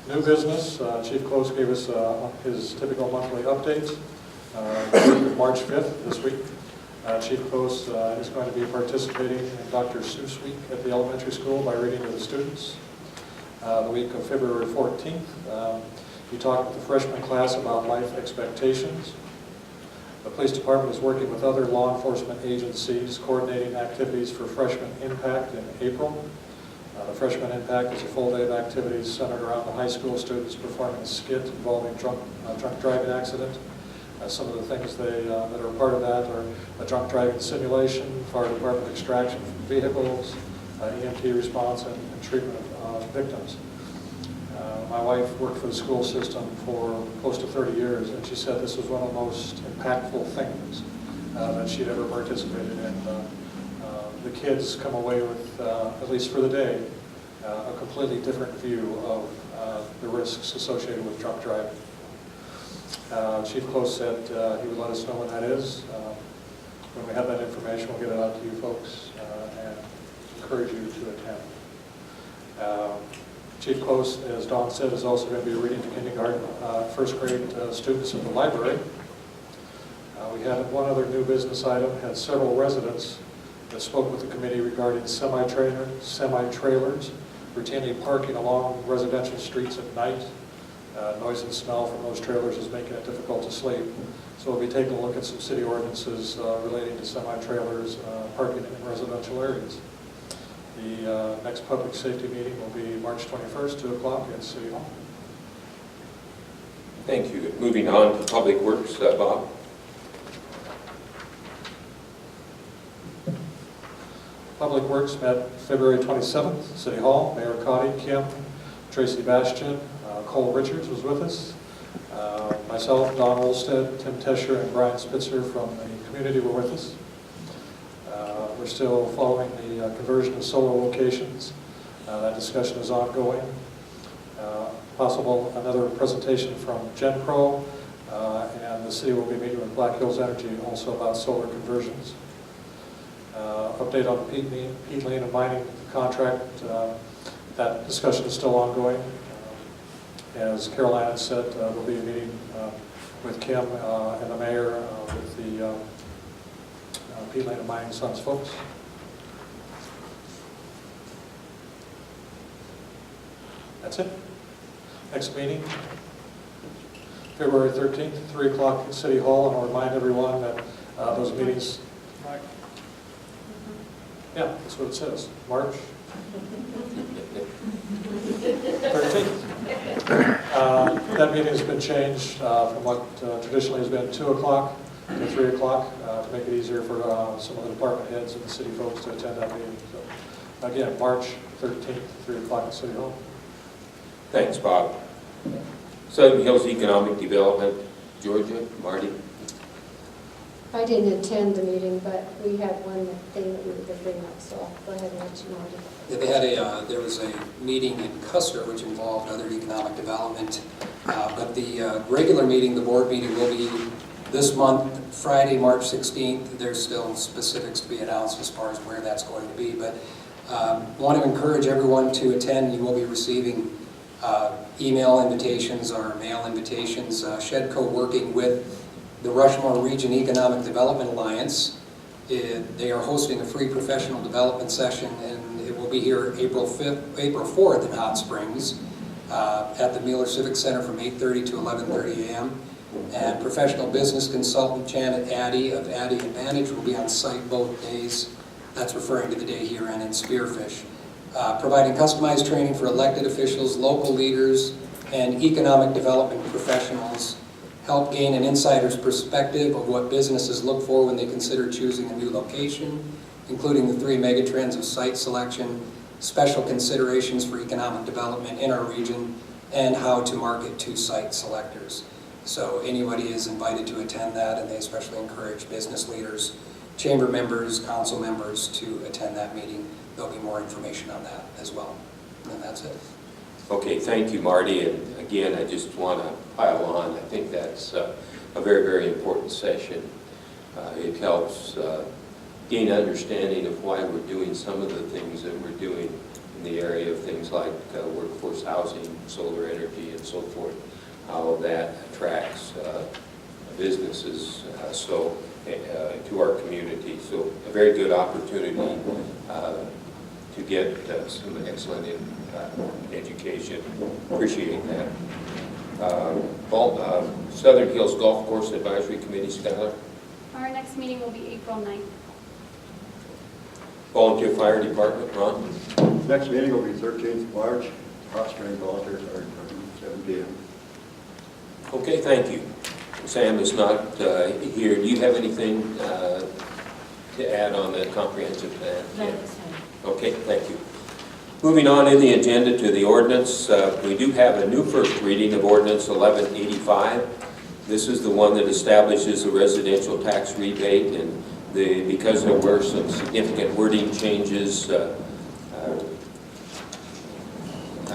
New business, Chief Close gave us his typical monthly update. March 5th, this week, Chief Close is going to be participating in Dr. Seuss Week at the elementary school by reading to the students. The week of February 14th, he talked with the freshman class about life expectations. The police department is working with other law enforcement agencies, coordinating activities for Freshman Impact in April. The Freshman Impact is a full day of activities centered around the high school students performing a skit involving drunk driving accident. Some of the things that are part of that are a drunk driving simulation, fire department extraction from vehicles, EMT response, and treatment of victims. My wife worked for the school system for close to 30 years, and she said this was one of the most impactful things that she'd ever participated in. The kids come away with, at least for the day, a completely different view of the risks associated with drunk driving. Chief Close said he would let us know when that is. When we have that information, we'll get it out to you folks and encourage you to attend. Chief Close, as Dawn said, is also going to be reading to kindergarten, first grade students in the library. We had one other new business item, had several residents that spoke with the committee regarding semi-trailers routinely parking along residential streets at night. Noise and smell from those trailers is making it difficult to sleep. So we'll be taking a look at some city ordinances relating to semi-trailers parking in residential areas. The next public safety meeting will be March 21st, 2 o'clock at City Hall. Thank you. Moving on to Public Works, Bob. Public Works met February 27th, City Hall. Mayor Cotty, Kim, Tracy Bastian, Cole Richards was with us. Myself, Don Olstead, Tim Tesher, and Brian Spitzer from the community were with us. We're We're still following the conversion of solar locations. That discussion is ongoing. Possible another presentation from GenPro, and the city will be meeting with Black Hills Energy also about solar conversions. Update on the Peat Lane and mining contract. That discussion is still ongoing. As Caroline had said, there'll be a meeting with Kim and the mayor with the Peat Lane and Mining Sons folks. That's it. Next meeting, February 13th, 3 o'clock at City Hall, and I'll remind everyone that those meetings, yeah, that's what it says, March 13th. That meeting has been changed from what traditionally has been 2 o'clock to 3 o'clock to make it easier for some of the department heads and the city folks to attend that meeting. So, again, March 13th, 3 o'clock at City Hall. Thanks, Bob. Southern Hills Economic Development, Georgia, Marty. I didn't attend the meeting, but we had one thing that we were going to bring up, so I'll go ahead and let you know. Yeah, they had there was a meeting in Custer which involved other economic development, but the regular meeting, the board meeting, will be this month, Friday, March 16th. There's still specifics to be announced as far as where that's going to be, but want to encourage everyone to attend. You will be receiving email invitations or mail invitations. Shedco, working with the Rushmore Region Economic Development Alliance, they are hosting a free professional development session, and it will be here April 4th in Hot Springs at the Mueller Civic Center from 8:30 to 11:30 a.m. And professional business consultant Janet Addy of Addy Advantage will be on site both days. That's referring to the day here and in Spearfish. Providing customized training for elected officials, local leaders, and economic development professionals. Help gain an insider's perspective of what businesses look for when they consider choosing a new location, including the 3 megatrends of site selection, special considerations for economic development in our region, and how to market to site selectors. So anybody is invited to attend that, and they especially encourage business leaders, chamber members, council members to attend that meeting. There'll be more information on that as well. And that's it. Okay, thank you, Marty. And again, I just want to pile on. I think that's a very, very important session. It helps gain understanding of why we're doing some of the things that we're doing in the area of things like workforce housing, solar energy, and so forth, how that attracts businesses to our community. So a very good opportunity to get some excellent education. Appreciate that. Southern Hills Golf Course Advisory Committee, Skylar. Our next meeting will be April 9th. Volunteer Fire Department, Ron. Next meeting will be 13th March, Hot Springs Volunteer Fire Department, 7 p.m. Okay, thank you. Sam is not here. Do you have anything to add on the comprehensive plan? No, Yeah. this time. Okay, thank you. Moving on in the agenda to the ordinance, we do have a new first reading of ordinance 1185. This is the one that establishes a residential tax rebate, and because there were some significant wording changes, I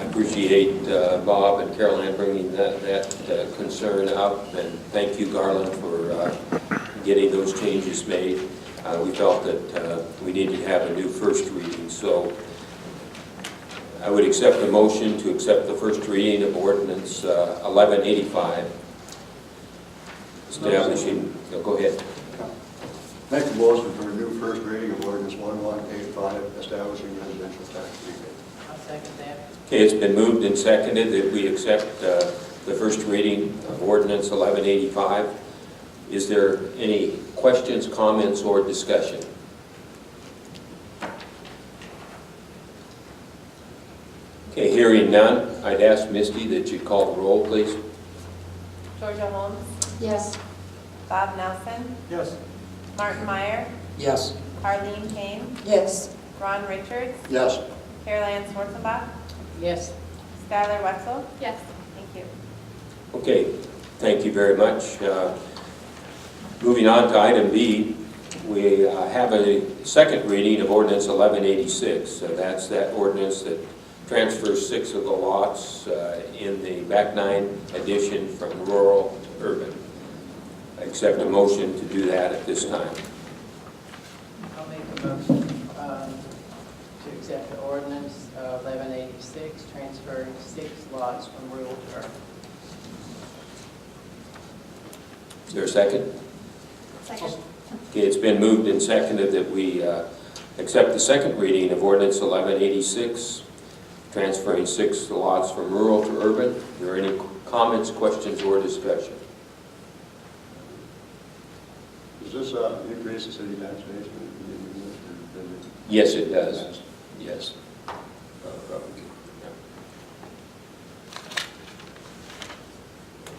appreciate Bob and Caroline bringing that concern up, and thank you, Garland, for getting those changes made. We felt that we needed to have a new first reading, so I would accept the motion to accept the first reading of ordinance 1185, establishing, go ahead. Make a motion for a new first reading of ordinance 1185, establishing residential tax rebate. I'll second that. Okay, it's been moved and seconded that we accept the first reading of ordinance 1185. Is there any questions, comments, or discussion? Okay, hearing none, I'd ask Misty that you call the roll, please. Georgia Holmes, Yes. Bob Nelson, Yes. Martin Meyer, Yes. Arlene Kane, Yes. Ron Richards, Yes. Caroline Schwarzenbach, Yes. Skylar Wetzel. Yes. Thank you. Okay, thank you very much. Moving on to item B, we have a second reading of ordinance 1186. So that's that ordinance that transfers 6 of the lots in the back 9 addition from rural to urban. I accept a motion to do that at this time. I'll make a motion to accept the ordinance 1186, transferring 6 lots from rural to urban. Is there a second? Second. Okay, it's been moved and seconded that we accept the second reading of ordinance 1186, transferring 6 lots from rural to urban. Are there any comments, questions, or discussion? Does this increase the city tax base? Yes, it does. Yes.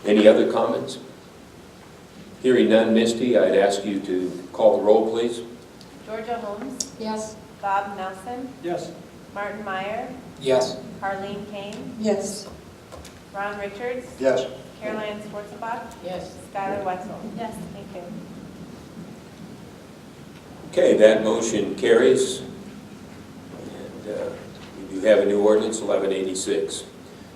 Any other comments? Hearing none, Misty, I'd ask you to call the roll, please. Georgia Holmes, Yes. Bob Nelson, Yes. Martin Meyer, Yes. Harleen Kane, Yes. Ron Richards, Yes. Caroline Schwarzenbach, Yes. Skylar Wetzel. Yes. Thank you. Okay, that motion carries. And we do have a new ordinance, 1186.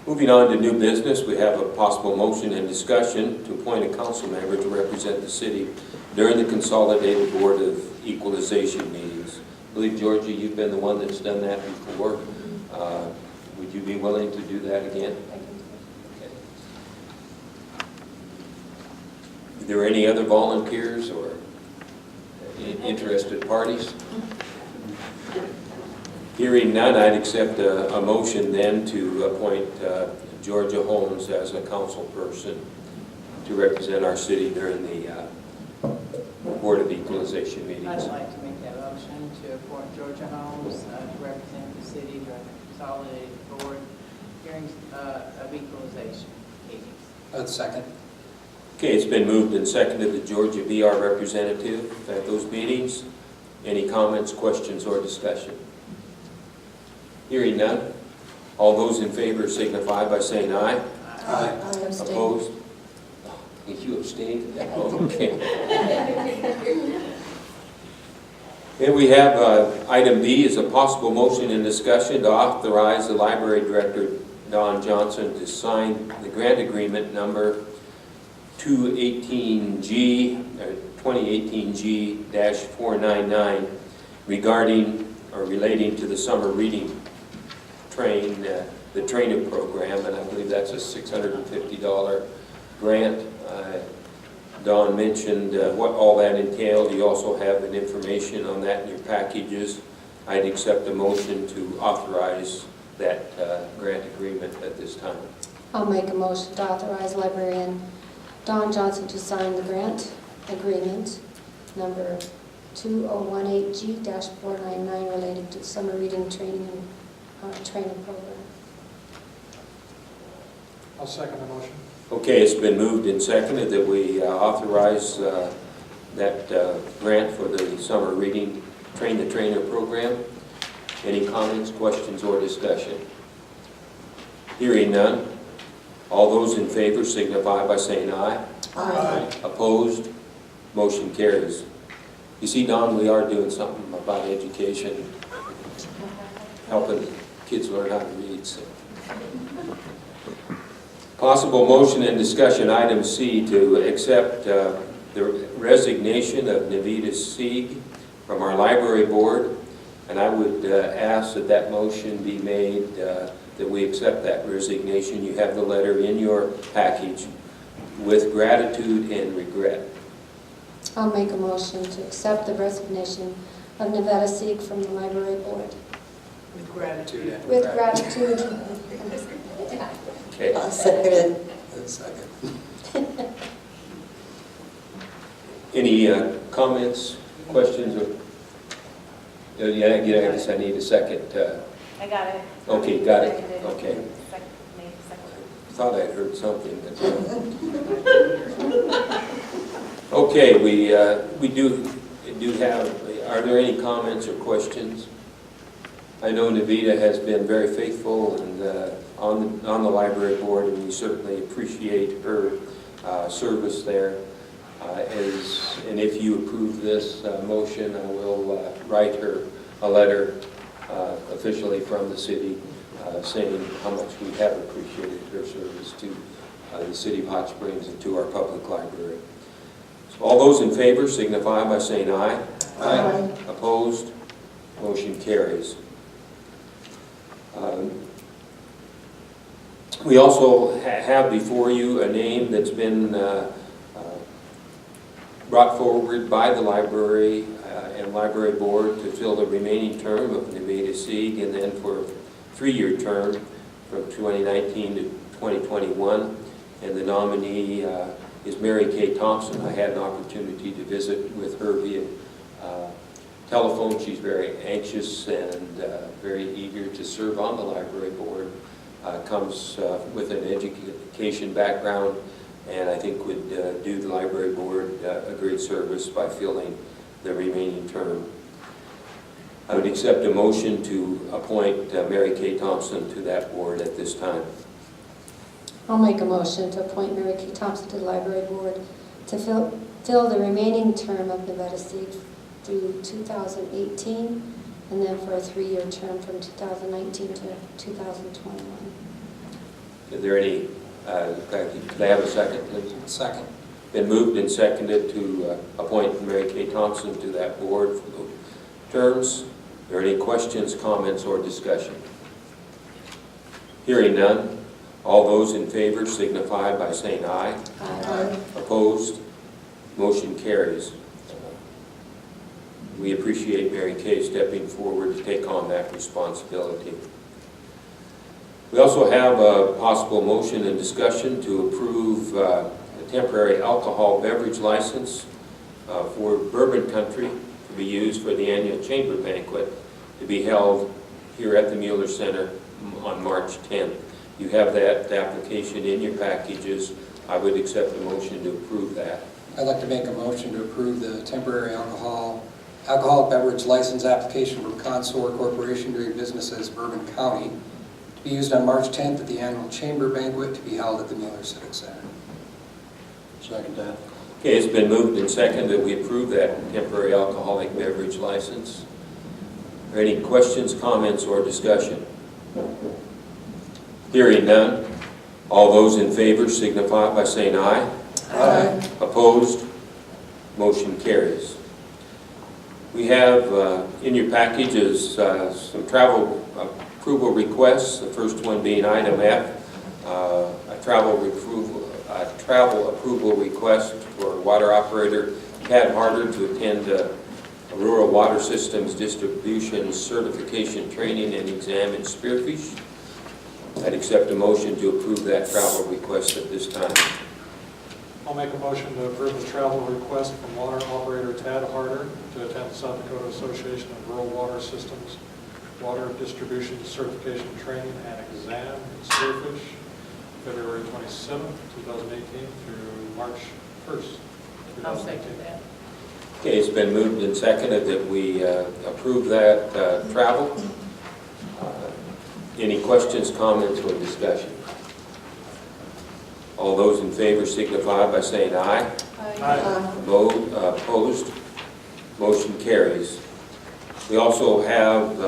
Moving on to new business, we have a possible motion and discussion to appoint a council member to represent the city during the Consolidated Board of Equalization meetings. I believe, Georgia, you've been the one that's done that before. Would you be willing to do that again? Okay. Are there any other volunteers or interested parties? Hearing none, I'd accept a motion then to appoint Georgia Holmes as a council person to represent our city during the Board of Equalization I'd meetings. like to make that motion to appoint Georgia Holmes to represent the city during the Consolidated Board hearings of equalization meetings. Second. Okay, it's been moved and seconded that Georgia be our representative at those meetings. Any comments, questions, or discussion? Hearing none. All those in favor signify by saying aye. Aye. Opposed? You abstained? Okay. And we have item D is a possible motion and discussion to authorize the library director, Don Johnson, to sign the grant agreement number 2018G-499 regarding or relating to the summer reading train, the training program, and I believe that's a $650 grant. Don mentioned what all that entailed. You also have an information on that in your packages. I'd accept a motion to authorize that grant agreement at this time. I'll make a motion to authorize librarian Don Johnson to sign the grant agreement number 2018G-499 related to summer reading training and training program. I'll second the motion. Okay, it's been moved and seconded that we authorize that grant for the summer reading Train the Trainer program. Any comments, questions, or discussion? Hearing none. All those in favor signify by saying aye. Aye. Opposed? Motion carries. You see, Don, we are doing something about education, helping kids learn how to read. So. Possible motion and discussion, item C, to accept the resignation of Navita Sieg from our library board. And I would ask that that motion be made that we accept that resignation. You have the letter in your package with gratitude and regret. I'll make a motion to accept the resignation of Nevada Sieg from the library board. With gratitude. And With regret. gratitude. Okay. I'll second it. Second. Any comments, questions, or? Yeah, I guess I need a second. I got it. Okay, got it. Seconded. Okay. Made second. Thought I'd heard something. Okay, we do have, are there any comments or questions? I know Navita has been very faithful and on the library board, and we certainly appreciate her service there. And if you approve this motion, I will write her a letter officially from the city saying how much we have appreciated her service to the city of Hot Springs and to our public library. So all those in favor signify by saying aye. Aye. Opposed? Motion carries. We also have before you a name that's been brought forward by the library and library board to fill the remaining term of Nevada Sieg, and then for a 3-year term from 2019 to 2021. And the nominee is Mary Kay Thompson. I had an opportunity to visit with her via telephone. She's very anxious and very eager to serve on the library board. Comes with an education background, and I think would do the library board a great service by filling the remaining term. I would accept a motion to appoint Mary Kay Thompson to that board at this time. I'll make a motion to appoint Mary Kay Thompson to the library board to fill the remaining term of Nevada Sieg through 2018, and then for a 3-year term from 2019 to 2021. Is there any, could I have a second, please? Second. Been moved and seconded to appoint Mary Kay Thompson to that board for those terms. Are there any questions, comments, or discussion? Hearing none, all those in favor signify by saying aye. Aye. Opposed? Motion carries. We appreciate Mary Kay stepping forward to take on that responsibility. We also have a possible motion and discussion to approve a temporary alcohol beverage license for Bourbon Country to be used for the annual chamber banquet to be held here at the Mueller Center on March 10th. You have that application in your packages. I would accept the motion to approve that. I'd like to make a motion to approve the temporary alcoholic beverage license application for Consor Corporation doing business as Bourbon County to be used on March 10th at the annual chamber banquet to be held at the Mueller Civic Center. Second that. Okay, it's been moved and seconded that we approve that temporary alcoholic beverage license. Are there any questions, comments, or discussion? Hearing none, all those in favor signify by saying aye. Aye. Opposed? Motion carries. We have in your packages some travel approval requests, the first one being item F, a travel approval request for water operator Tad Harder to attend a rural water systems distribution certification training and exam in Spearfish. I'd accept a motion to approve that travel request at this time. I'll make a motion to approve the travel request from water operator Tad Harder to attend the South Dakota Association of Rural Water Systems Water Distribution Certification Training and Exam in Spearfish, February 27th, 2018 through March 1st, I'll 2018. second that. Okay, it's been moved and seconded that we approve that travel. Any questions, comments, or discussion? All those in favor signify by saying aye. Aye. Opposed? Motion carries. We also have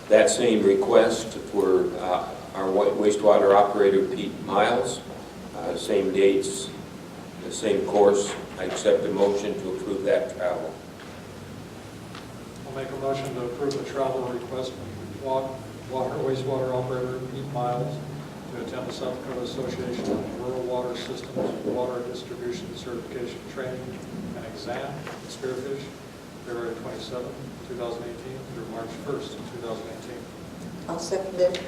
that same request for our wastewater operator, Pete Miles. Same dates, the same course. I accept a motion to approve that travel. I'll make a motion to approve the travel request from wastewater operator Pete Miles to attend the South Dakota Association of Rural Water Systems Water Distribution Certification Training and Exam in Spearfish, February 27th, 2018 through March 1st, 2018. I'll second it.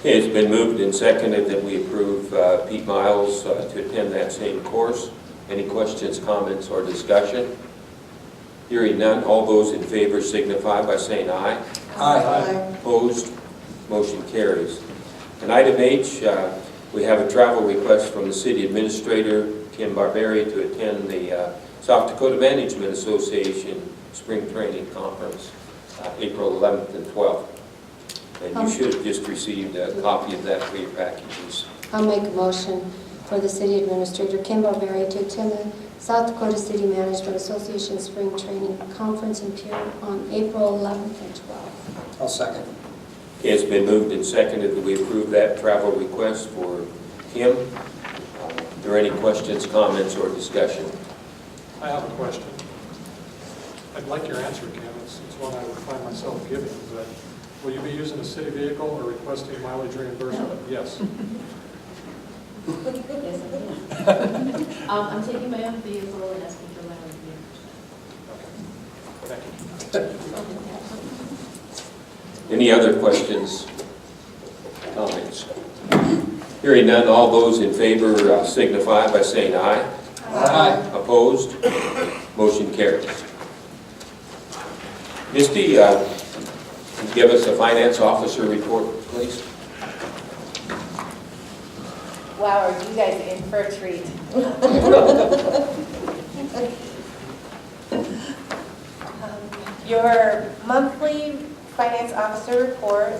Okay, it's been moved and seconded that we approve Pete Miles to attend that same course. Any questions, comments, or discussion? Hearing none, all those in favor signify by saying aye. Aye. Opposed? Motion carries. And item H, we have a travel request from the City Administrator, Kim Barberi, to attend the South Dakota Management Association Spring Training Conference, April 11th and 12th. And you should have just received a copy of that for your packages. I'll make a motion for the city administrator, Kim Barberi, to attend the South Dakota City Management Association Spring Training Conference in Pierre on April 11th and 12th. I'll second. Okay, it's been moved and seconded that we approve that travel request for Kim. Are there any questions, comments, or discussion? I have a question. I'd like your answer, Kim. It's one I would find myself giving, but will you be using a city vehicle or requesting mileage reimbursement? Yes. Yes, I am. I'm taking my own vehicle and asking for my own Okay. Thank you. Any other questions, comments? Hearing none, all those in favor signify by saying aye. Aye. Opposed? Motion carries. Misty, can you give us a finance officer report, please? Wow, are you guys in for a treat? Your monthly finance officer report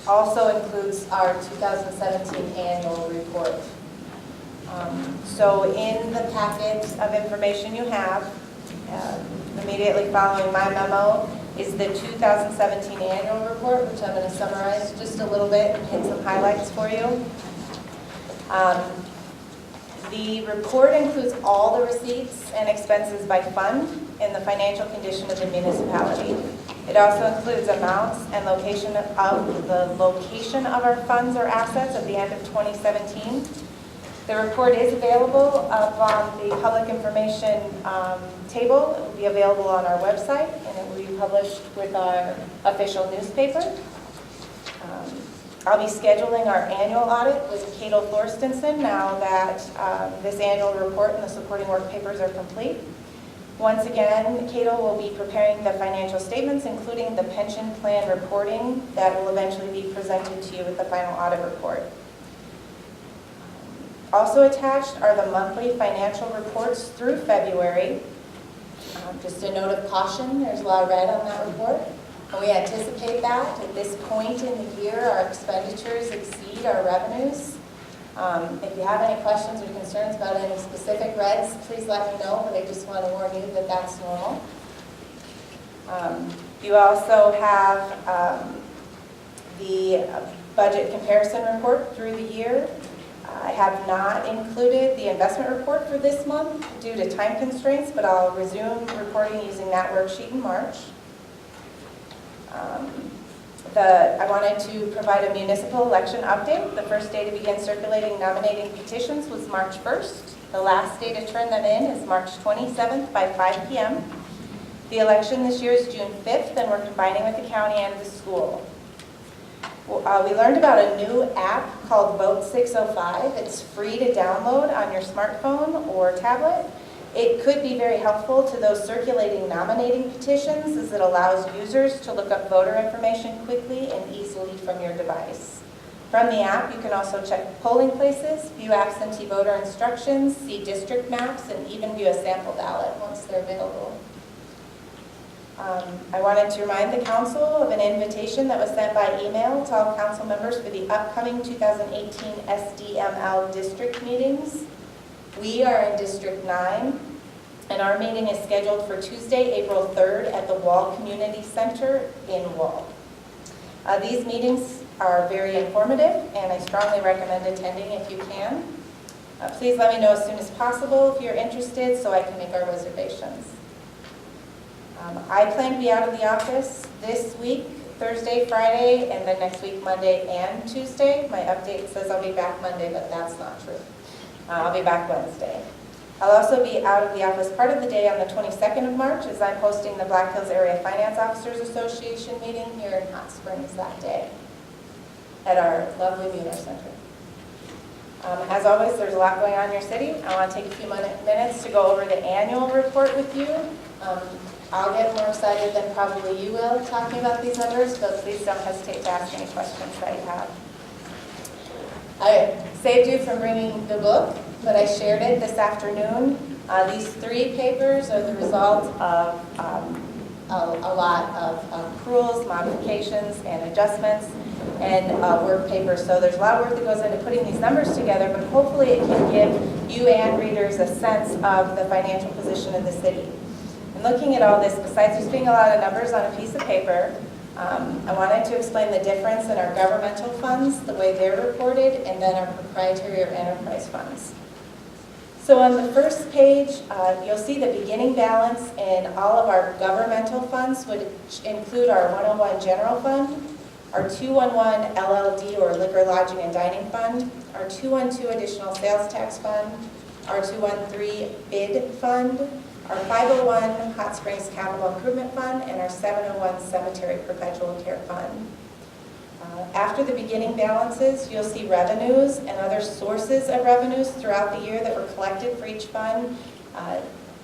also includes our 2017 annual report. So in the packet of information you have, immediately following my memo, is the 2017 annual report, which I'm going to summarize just a little bit and hit some highlights for you. The report includes all the receipts and expenses by fund and the financial condition of the municipality. It also includes amounts and location of our funds or assets at the end of 2017. The report is available up on the public information table. It will be available on our website, and it will be published with our official newspaper. I'll be scheduling our annual audit with Cato Thorstensen now that this annual report and the supporting work papers are complete. Once again, Cato will be preparing the financial statements, including the pension plan reporting that will eventually be presented to you with the final audit report. Also attached are the monthly financial reports through February. Just a note of caution, there's a lot of red on that report. And we anticipate that at this point in the year, our expenditures exceed our revenues. If you have any questions or concerns about any specific reds, please let me know, but I just want to warn you that that's normal. You also have the budget comparison report through the year. I have not included the investment report for this month due to time constraints, but I'll resume reporting using that worksheet in March. I wanted to provide a municipal election update. The first day to begin circulating nominating petitions was March 1st. The last day to turn them in is March 27th by 5 p.m. The election this year is June 5th, and we're combining with the county and the school. We learned about a new app called Vote 605. It's free to download on your smartphone or tablet. It could be very helpful to those circulating nominating petitions, as it allows users to look up voter information quickly and easily from your device. From the app, you can also check polling places, view absentee voter instructions, see district maps, and even view a sample ballot once they're available. I wanted to remind the council of an invitation that was sent by email to all council members for the upcoming 2018 SDML district meetings. We are in District 9, and our meeting is scheduled for Tuesday, April 3rd at the Wall Community Center in Wall. These meetings are very informative, and I strongly recommend attending if you can. Please let me know as soon as possible if you're interested so I can make our reservations. I plan to be out of the office this week, Thursday, Friday, and then next week, Monday and Tuesday. My update says I'll be back Monday, but that's not true. I'll be back Wednesday. I'll also be out of the office part of the day on the 22nd of March as I'm hosting the Black Hills Area Finance Officers Association meeting here in Hot Springs that day at our lovely Mueller Center. As always, there's a lot going on in your city. I want to take a few minutes to go over the annual report with you. I'll get more excited than probably you will talking about these numbers, but please don't hesitate to ask any questions that you have. I saved you from bringing the book, but I shared it this afternoon. These 3 papers are the result of a lot of accruals, modifications, and adjustments. and work paper. So there's a lot of work that goes into putting these numbers together, but hopefully it can give you and readers a sense of the financial position of the city. And looking at all this, besides just being a lot of numbers on a piece of paper, I wanted to explain the difference in our governmental funds, the way they're reported, and then our proprietary or enterprise funds. So on the first page, you'll see the beginning balance in all of our governmental funds, which include our 101 General Fund, our 211 LLD or Liquor, Lodging, and Dining Fund, our 212 Additional Sales Tax Fund, our 213 Bid Fund, our 501 Hot Springs Capital Improvement Fund, and our 701 Cemetery Perpetual Care Fund. After the beginning balances, you'll see revenues and other sources of revenues throughout the year that were collected for each fund.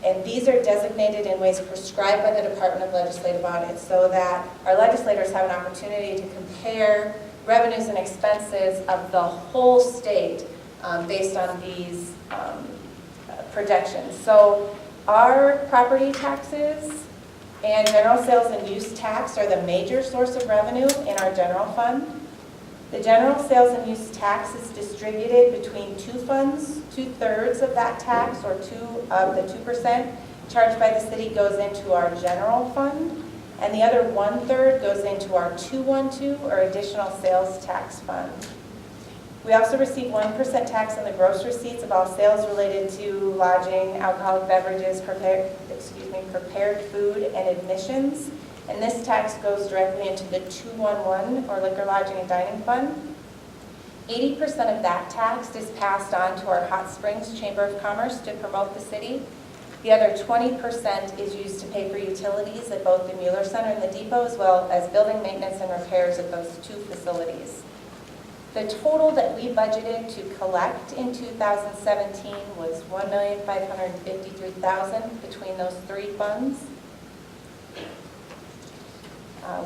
And these are designated in ways prescribed by the Department of Legislative Audit so that our legislators have an opportunity to compare revenues and expenses of the whole state based on these projections. So our property taxes and general sales and use tax are the major source of revenue in our general fund. The general sales and use tax is distributed between two funds. 2/3 of that tax, or 2% charged by the city, goes into our general fund, and the other 1/3 goes into our 212 or additional sales tax fund. We also receive 1% tax on the gross receipts of all sales related to lodging, alcoholic beverages, prepared food, and admissions. And this tax goes directly into the 211 or Liquor, Lodging, and Dining Fund. 80% of that tax is passed on to our Hot Springs Chamber of Commerce to promote the city. The other 20% is used to pay for utilities at both the Mueller Center and the Depot, as well as building maintenance and repairs at those two facilities. The total that we budgeted to collect in 2017 was $1,553,000 between those three funds.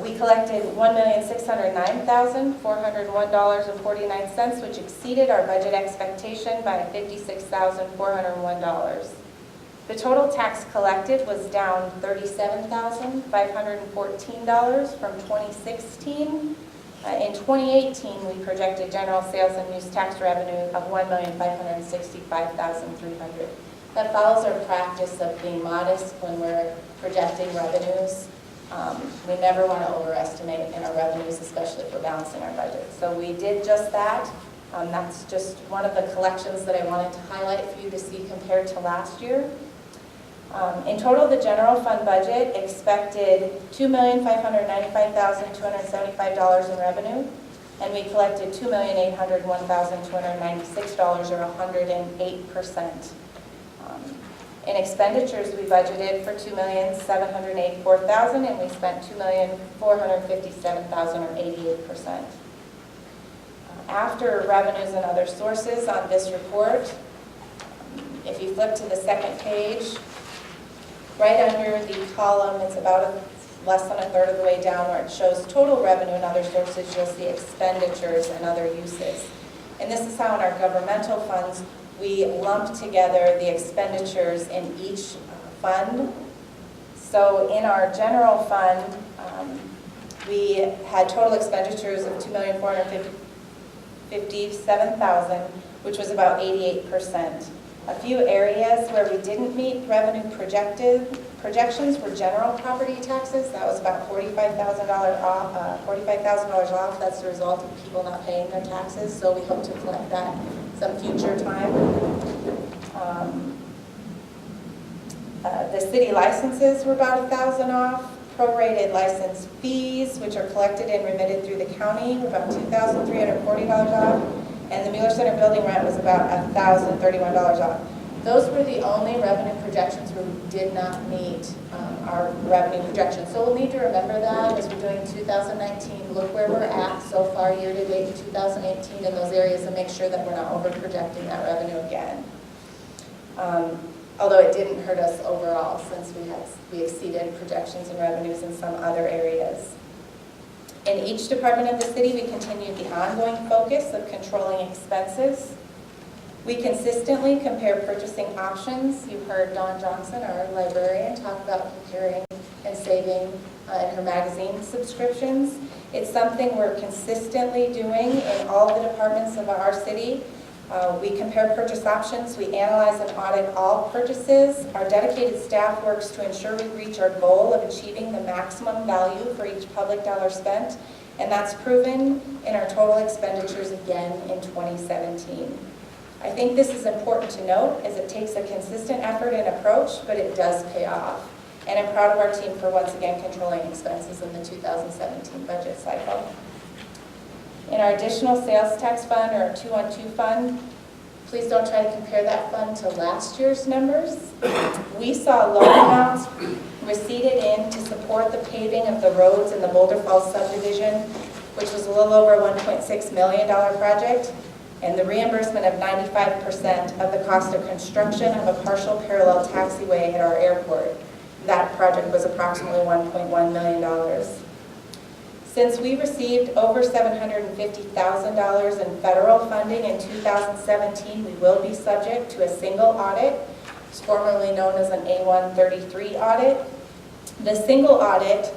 We collected $1,609,401.49, which exceeded our budget expectation by $56,401. The total tax collected was down $37,514 from 2016. In 2018, we projected general sales and use tax revenue of $1,565,300. That follows our practice of being modest when we're projecting revenues. We never want to overestimate in our revenues, especially if we're balancing our budget. So we did just that. That's just one of the collections that I wanted to highlight for you to see compared to last year. In total, the general fund budget expected $2,595,275 in revenue, and we collected $2,801,296, or 108%. In expenditures, we budgeted for $2,784,000, and we spent $2,457,000, or 88%. After revenues and other sources on this report, if you flip to the second page, right under the column, it's about less than a third of the way down, where it shows total revenue and other sources, you'll see expenditures and other uses. And this is how in our governmental funds, we lump together the expenditures in each fund. So in our general fund, we had total expenditures of $2,457,000, which was about 88%. A few areas where we didn't meet revenue projections were general property taxes. That was about $45,000 off. That's the result of people not paying their taxes, so we hope to collect that some future time. The city licenses were about $1,000 off. Prorated license fees, which are collected and remitted through the county, were about $2,340 off. And the Mueller Center building rent was about $1,031 off. Those were the only revenue projections where we did not meet our revenue projections. So we'll need to remember that as we're doing 2019. Look where we're at so far year to date in 2018 in those areas and make sure that we're not over projecting that revenue again. Although it didn't hurt us overall since we exceeded projections and revenues in some other areas. In each department of the city, we continued the ongoing focus of controlling expenses. We consistently compare purchasing options. You heard Dawn Johnson, our librarian, talk about comparing and saving in her magazine subscriptions. It's something we're consistently doing in all the departments of our city. We compare purchase options, we analyze and audit all purchases. Our dedicated staff works to ensure we reach our goal of achieving the maximum value for each public dollar spent, and that's proven in our total expenditures again in 2017. I think this is important to note as it takes a consistent effort and approach, but it does pay off. And I'm proud of our team for once again controlling expenses in the 2017 budget cycle. In our additional sales tax fund, or our 212 fund, please don't try to compare that fund to last year's numbers. We saw loan amounts receipted in to support the paving of the roads in the Boulder Falls subdivision, which was a little over a $1.6 million project, and the reimbursement of 95% of the cost of construction of a partial parallel taxiway at our airport. That project was approximately $1.1 million. Since we received over $750,000 in federal funding in 2017, we will be subject to a single audit. It's formerly known as an A133 audit. The single audit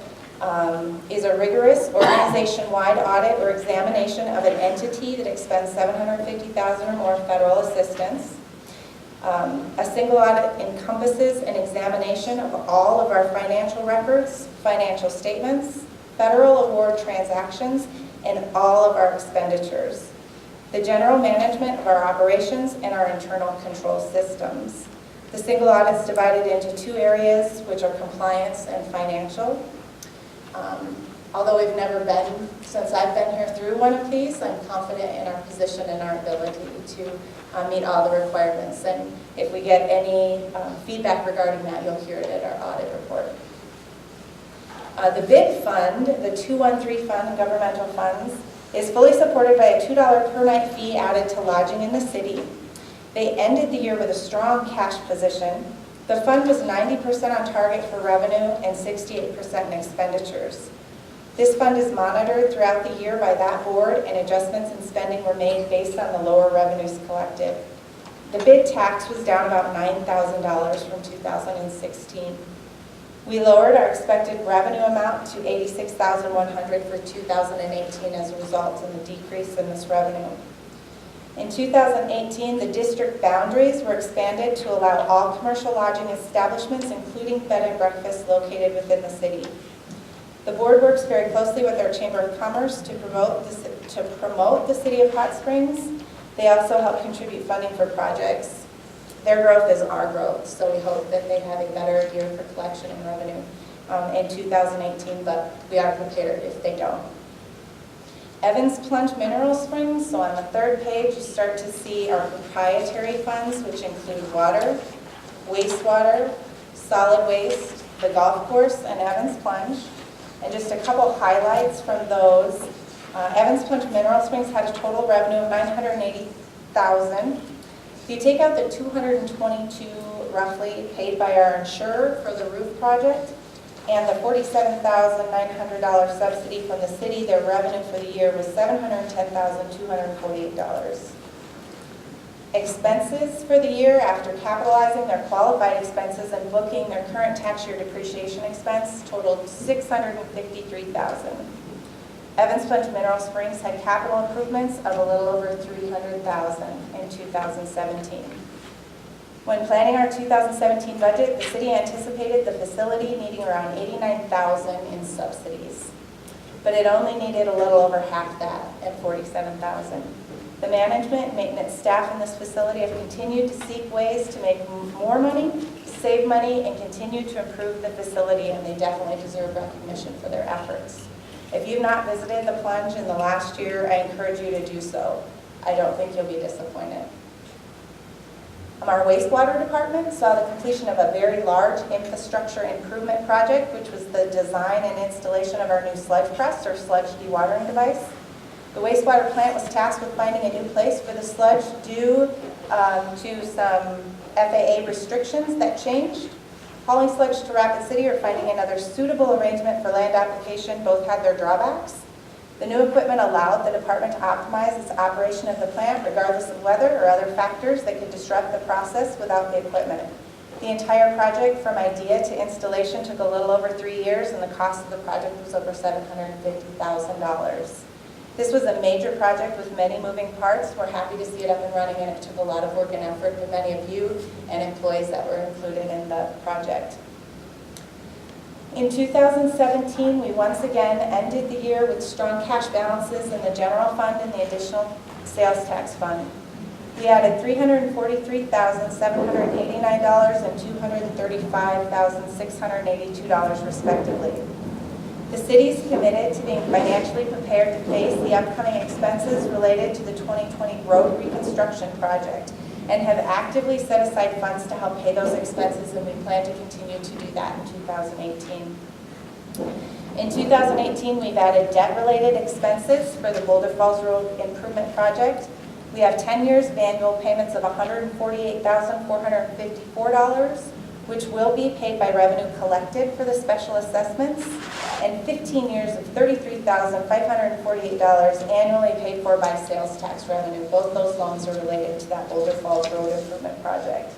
is a rigorous organization-wide audit or examination of an entity that expends $750,000 or more federal assistance. A single audit encompasses an examination of all of our financial records, financial statements, federal award transactions, and all of our expenditures, the general management of our operations, and our internal control systems. The single audit is divided into two areas, which are compliance and financial. Although we've never been, since I've been here, through one of these, I'm confident in our position and our ability to meet all the requirements. And if we get any feedback regarding that, you'll hear it at our audit report. The BID fund, the 213 fund, governmental funds, is fully supported by a $2 per night fee added to lodging in the city. They ended the year with a strong cash position. The fund was 90% on target for revenue and 68% in expenditures. This fund is monitored throughout the year by that board, and adjustments in spending were made based on the lower revenues collected. The BID tax was down about $9,000 from 2016. We lowered our expected revenue amount to $86,100 for 2018 as a result of the decrease in this revenue. In 2018, the district boundaries were expanded to allow all commercial lodging establishments, including bed and breakfast, located within the city. The board works very closely with our Chamber of Commerce to promote the city of Hot Springs. They also help contribute funding for projects. Their growth is our growth, so we hope that they have a better year for collection and revenue in 2018, but we are prepared if they don't. Evans Plunge Mineral Springs, so on the third page you start to see our proprietary funds, which include water, wastewater, solid waste, the golf course, and Evans Plunge. And just a couple highlights from those. Evans Plunge Mineral Springs had a total revenue of $980,000. If you take out the $222 roughly paid by our insurer for the roof project and the $47,900 subsidy from the city, their revenue for the year was $710,248. Expenses for the year, after capitalizing their qualified expenses and booking their current tax year depreciation expense, totaled $653,000. Evans Plunge Mineral Springs had capital improvements of a little over $300,000 in 2017. When planning our 2017 budget, the city anticipated the facility needing around $89,000 in subsidies, but it only needed a little over half that at $47,000. The management and maintenance staff in this facility have continued to seek ways to make more money, save money, and continue to improve the facility, and they definitely deserve recognition for their efforts. If you've not visited the Plunge in the last year, I encourage you to do so. I don't think you'll be disappointed. Our wastewater department saw the completion of a very large infrastructure improvement project, which was the design and installation of our new sludge press or sludge dewatering device. The wastewater plant was tasked with finding a new place for the sludge due to some FAA restrictions that changed. Hauling sludge to Rapid City or finding another suitable arrangement for land application both had their drawbacks. The new equipment allowed the department to optimize its operation of the plant regardless of weather or other factors that could disrupt the process without the equipment. The entire project from idea to installation took a little over 3 years, and the cost of the project was over $750,000. This was a major project with many moving parts. We're happy to see it up and running, and it took a lot of work and effort from many of you and employees that were included in the project. In 2017, we once again ended the year with strong cash balances in the general fund and the additional sales tax fund. We added $343,789 and $235,682 respectively. The city is committed to being financially prepared to face the upcoming expenses related to the 2020 road reconstruction project and have actively set aside funds to help pay those expenses, and we plan to continue to do that in 2018. In 2018, we've added debt-related expenses for the Boulder Falls Road Improvement Project. We have 10 years of annual payments of $148,454, which will be paid by revenue collected for the special assessments, and 15 years of $33,548 annually paid for by sales tax revenue. Both those loans are related to that Boulder Falls Road Improvement Project.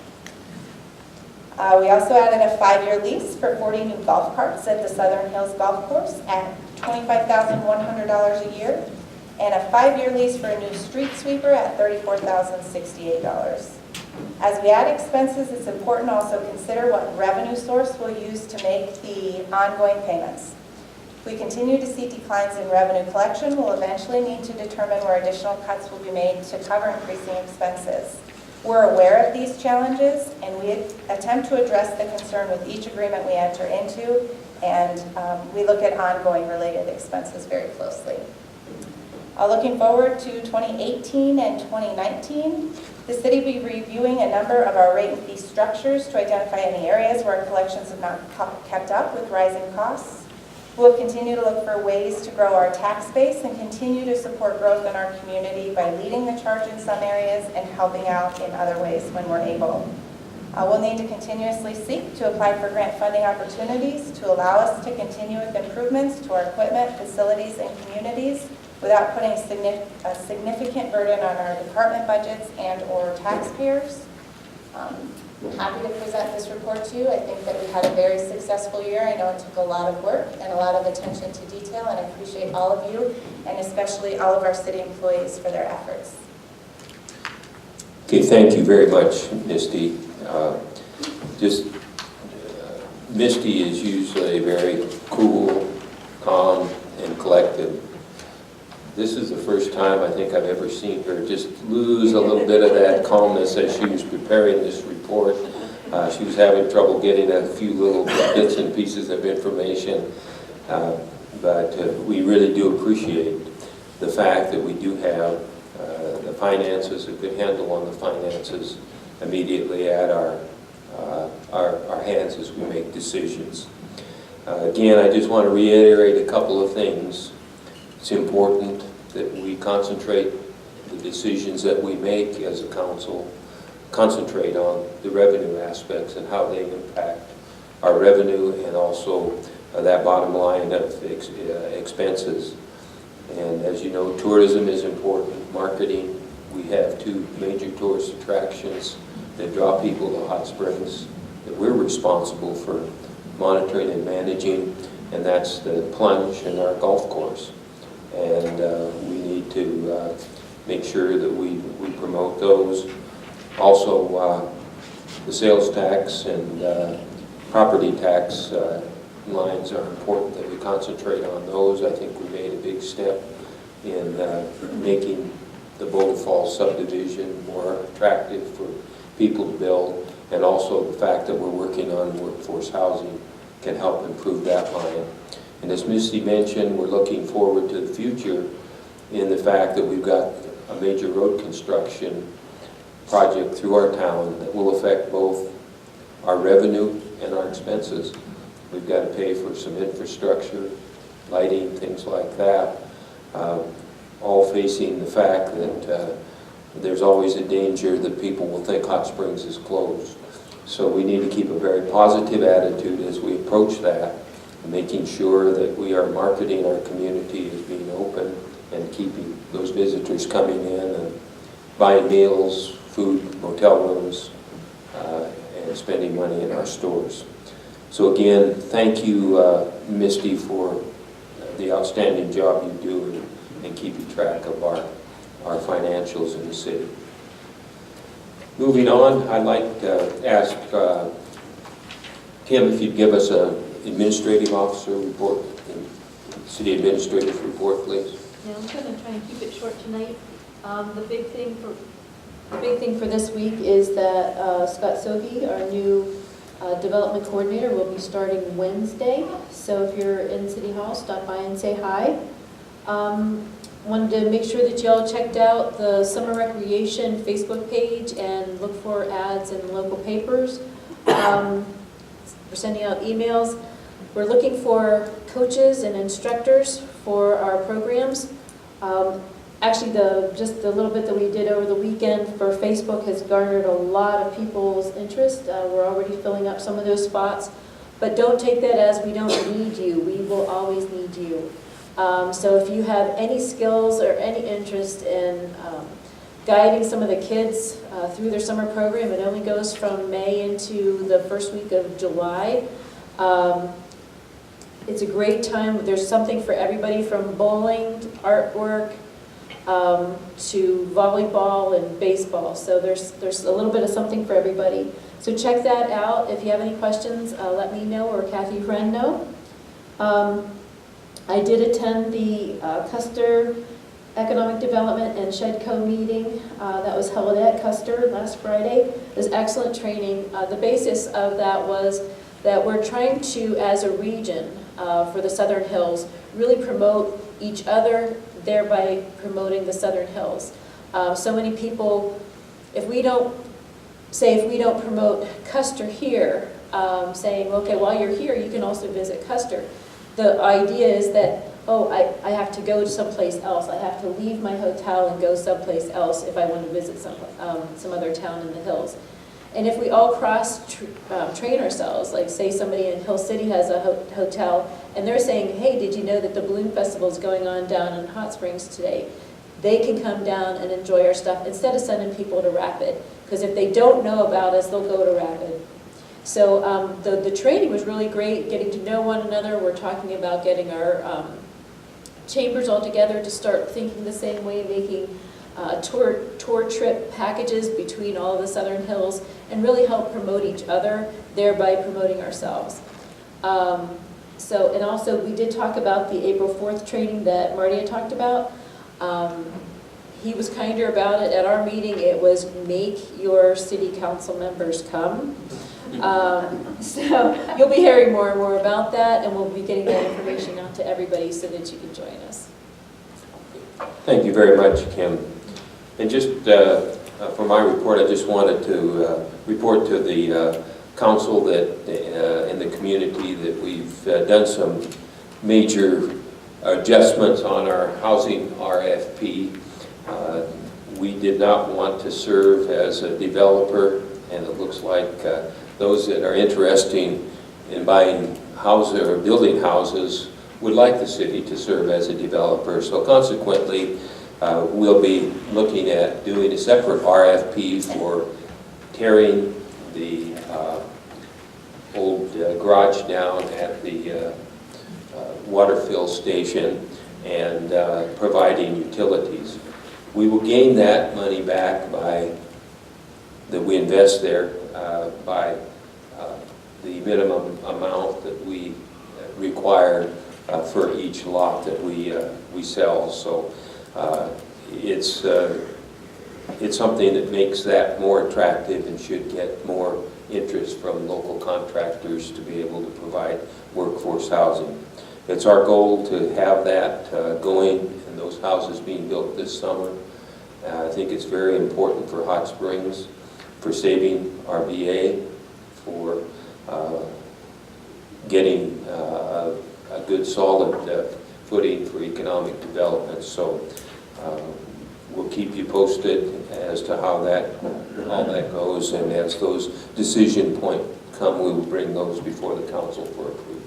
We also added a 5-year lease for 40 new golf carts at the Southern Hills Golf Course at $25,100 a year, and a 5-year lease for a new street sweeper at $34,068. As we add expenses, it's important to also consider what revenue source we'll use to make the ongoing payments. If we continue to see declines in revenue collection, we'll eventually need to determine where additional cuts will be made to cover increasing expenses. We're aware of these challenges, and we attempt to address the concern with each agreement we enter into, and we look at ongoing related expenses very closely. Looking forward to 2018 and 2019, the city will be reviewing a number of our rate and fee structures to identify any areas where collections have not kept up with rising costs. We'll continue to look for ways to grow our tax base and continue to support growth in our community by leading the charge in some areas and helping out in other ways when we're able. We'll need to continuously seek to apply for grant funding opportunities to allow us to continue with improvements to our equipment, facilities, and communities without putting a significant burden on our department budgets and/or taxpayers. I'm happy to present this report to you. I think that we had a very successful year. I know it took a lot of work and a lot of attention to detail, and I appreciate all of you, and especially all of our city employees for their efforts. Okay, thank you very much, Misty. Misty is usually very cool, calm, and collected. This is the first time I think I've ever seen her just lose a little bit of that calmness as she was preparing this report. She was having trouble getting a few little bits and pieces of information, but we really do appreciate the fact that we do have the finances, a good handle on the finances immediately at our hands as we make decisions. Again, I just want to reiterate a couple of things. It's important that we concentrate the decisions that we make as a council, concentrate on the revenue aspects and how they impact our revenue and also that bottom line of expenses. And as you know, tourism is important, marketing. We have 2 major tourist attractions that draw people to Hot Springs that we're responsible for monitoring and managing, and that's the plunge and our golf course. And we need to make sure that we promote those. Also, the sales tax and property tax lines are important that we concentrate on those. I think we made a big step in making the Boulder Falls subdivision more attractive for people to build, and also the fact that we're working on workforce housing can help improve that line. And as Misty mentioned, we're looking forward to the future in the fact that we've got a major road construction project through our town that will affect both our revenue and our expenses. We've got to pay for some infrastructure, lighting, things like that, all facing the fact that there's always a danger that people will think Hot Springs is closed. So we need to keep a very positive attitude as we approach that making sure that we are marketing our community as being open and keeping those visitors coming in and buying meals, food, motel rooms, and spending money in our stores. So again, thank you, Misty, for the outstanding job you do in keeping track of our financials in the city. Moving on, I'd like to ask Kim if you'd give us an administrative officer report, city administrator's report, please. Yeah, I'm going to try and keep it short tonight. The big thing for this week is that Scott Sohi, our new development coordinator, will be starting Wednesday. So if you're in City Hall, stop by and say hi. Wanted to make sure that y'all checked out the Summer Recreation Facebook page and look for ads in local papers. We're sending out emails. We're looking for coaches and instructors for our programs. Actually, just the little bit that we did over the weekend for Facebook has garnered a lot of people's interest. We're already filling up some of those spots. But don't take that as we don't need you. We will always need you. So if you have any skills or any interest in guiding some of the kids through their summer program, it only goes from May into the first week of July. It's a great time. There's something for everybody from bowling, to artwork, to volleyball and baseball. So there's a little bit of something for everybody. So check that out. If you have any questions, let me know or Kathy Friend know. I did attend the Custer Economic Development and SHEDCO meeting that was held at Custer last Friday. It was excellent training. The basis of that was that we're trying to, as a region for the Southern Hills, really promote each other, thereby promoting the Southern Hills. So many people, if we don't promote Custer here, saying, okay, while you're here, you can also visit Custer. The idea is that, oh, I have to go to someplace else. I have to leave my hotel and go someplace else if I want to visit some other town in the hills. And if we all train ourselves, like say somebody in Hill City has a hotel, and they're saying, hey, did you know that the Balloon Festival is going on down in Hot Springs today? They can come down and enjoy our stuff instead of sending people to Rapid. Because if they don't know about us, they'll go to Rapid. So the training was really great, getting to know one another. We're talking about getting our chambers all together to start thinking the same way, making tour trip packages between all of the Southern Hills, and really help promote each other, thereby promoting ourselves. And also we did talk about the April 4th training that Marty had talked about. He was kinder about it. At our meeting, it was make your city council members come. So you'll be hearing more and more about that, and we'll be getting that information out to everybody so that you can join us. Thank you very much, Kim. And just for my report, I just wanted to report to the council that in the community that we've done some major adjustments on our housing RFP. We did not want to serve as a developer, and it looks like those that are interested in buying houses or building houses would like the city to serve as a developer. So consequently, we'll be looking at doing a separate RFP for tearing the old garage down at the water fill station and providing utilities. We will gain that money back by that we invest there by the minimum amount that we require for each lot that we sell. So it's something that makes that more attractive and should get more interest from local contractors to be able to provide workforce housing. It's our goal to have that going and those houses being built this summer. I think it's very important for Hot Springs, for saving our VA, for getting a good solid footing for economic development. So we'll keep you posted as to how all that goes, and as those decision points come, we will bring those before the council for approval.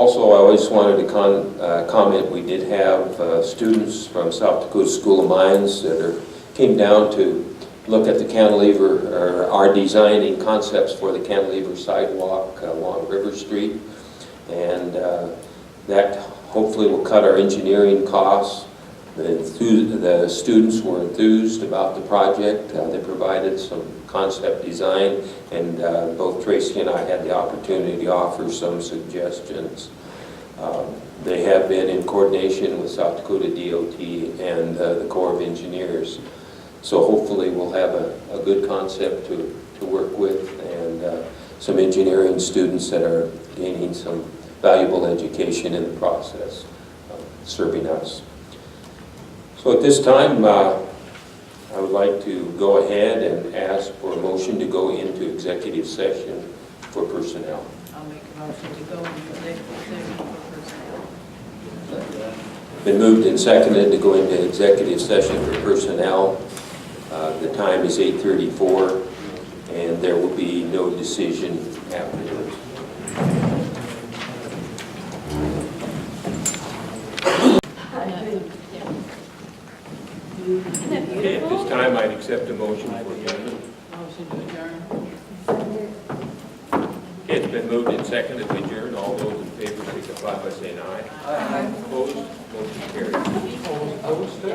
Also, I just wanted to comment, we did have students from South Dakota School of Mines that came down to look at the cantilever, or are designing concepts for the cantilever sidewalk along River Street. And that hopefully will cut our engineering costs. The students were enthused about the project. They provided some concept design, and both Tracy and I had the opportunity to offer some suggestions. They have been in coordination with South Dakota DOT and the Corps of Engineers. So hopefully we'll have a good concept to work with, and some engineering students that are gaining some valuable education in the process of serving us. So at this time, I would like to go ahead and ask for a motion to go into executive session for personnel. I'll make a motion to go into executive session for personnel. Been moved and seconded to go into executive session for personnel. The time is 8:34, and there will be no decision afterwards. Okay, at this time, I'd accept a motion for adjournment. Motion to adjourn. Okay, it's been moved and seconded to adjourn. All those in favor signify by saying aye. Aye. Opposed? Motion carries. Opposed, too?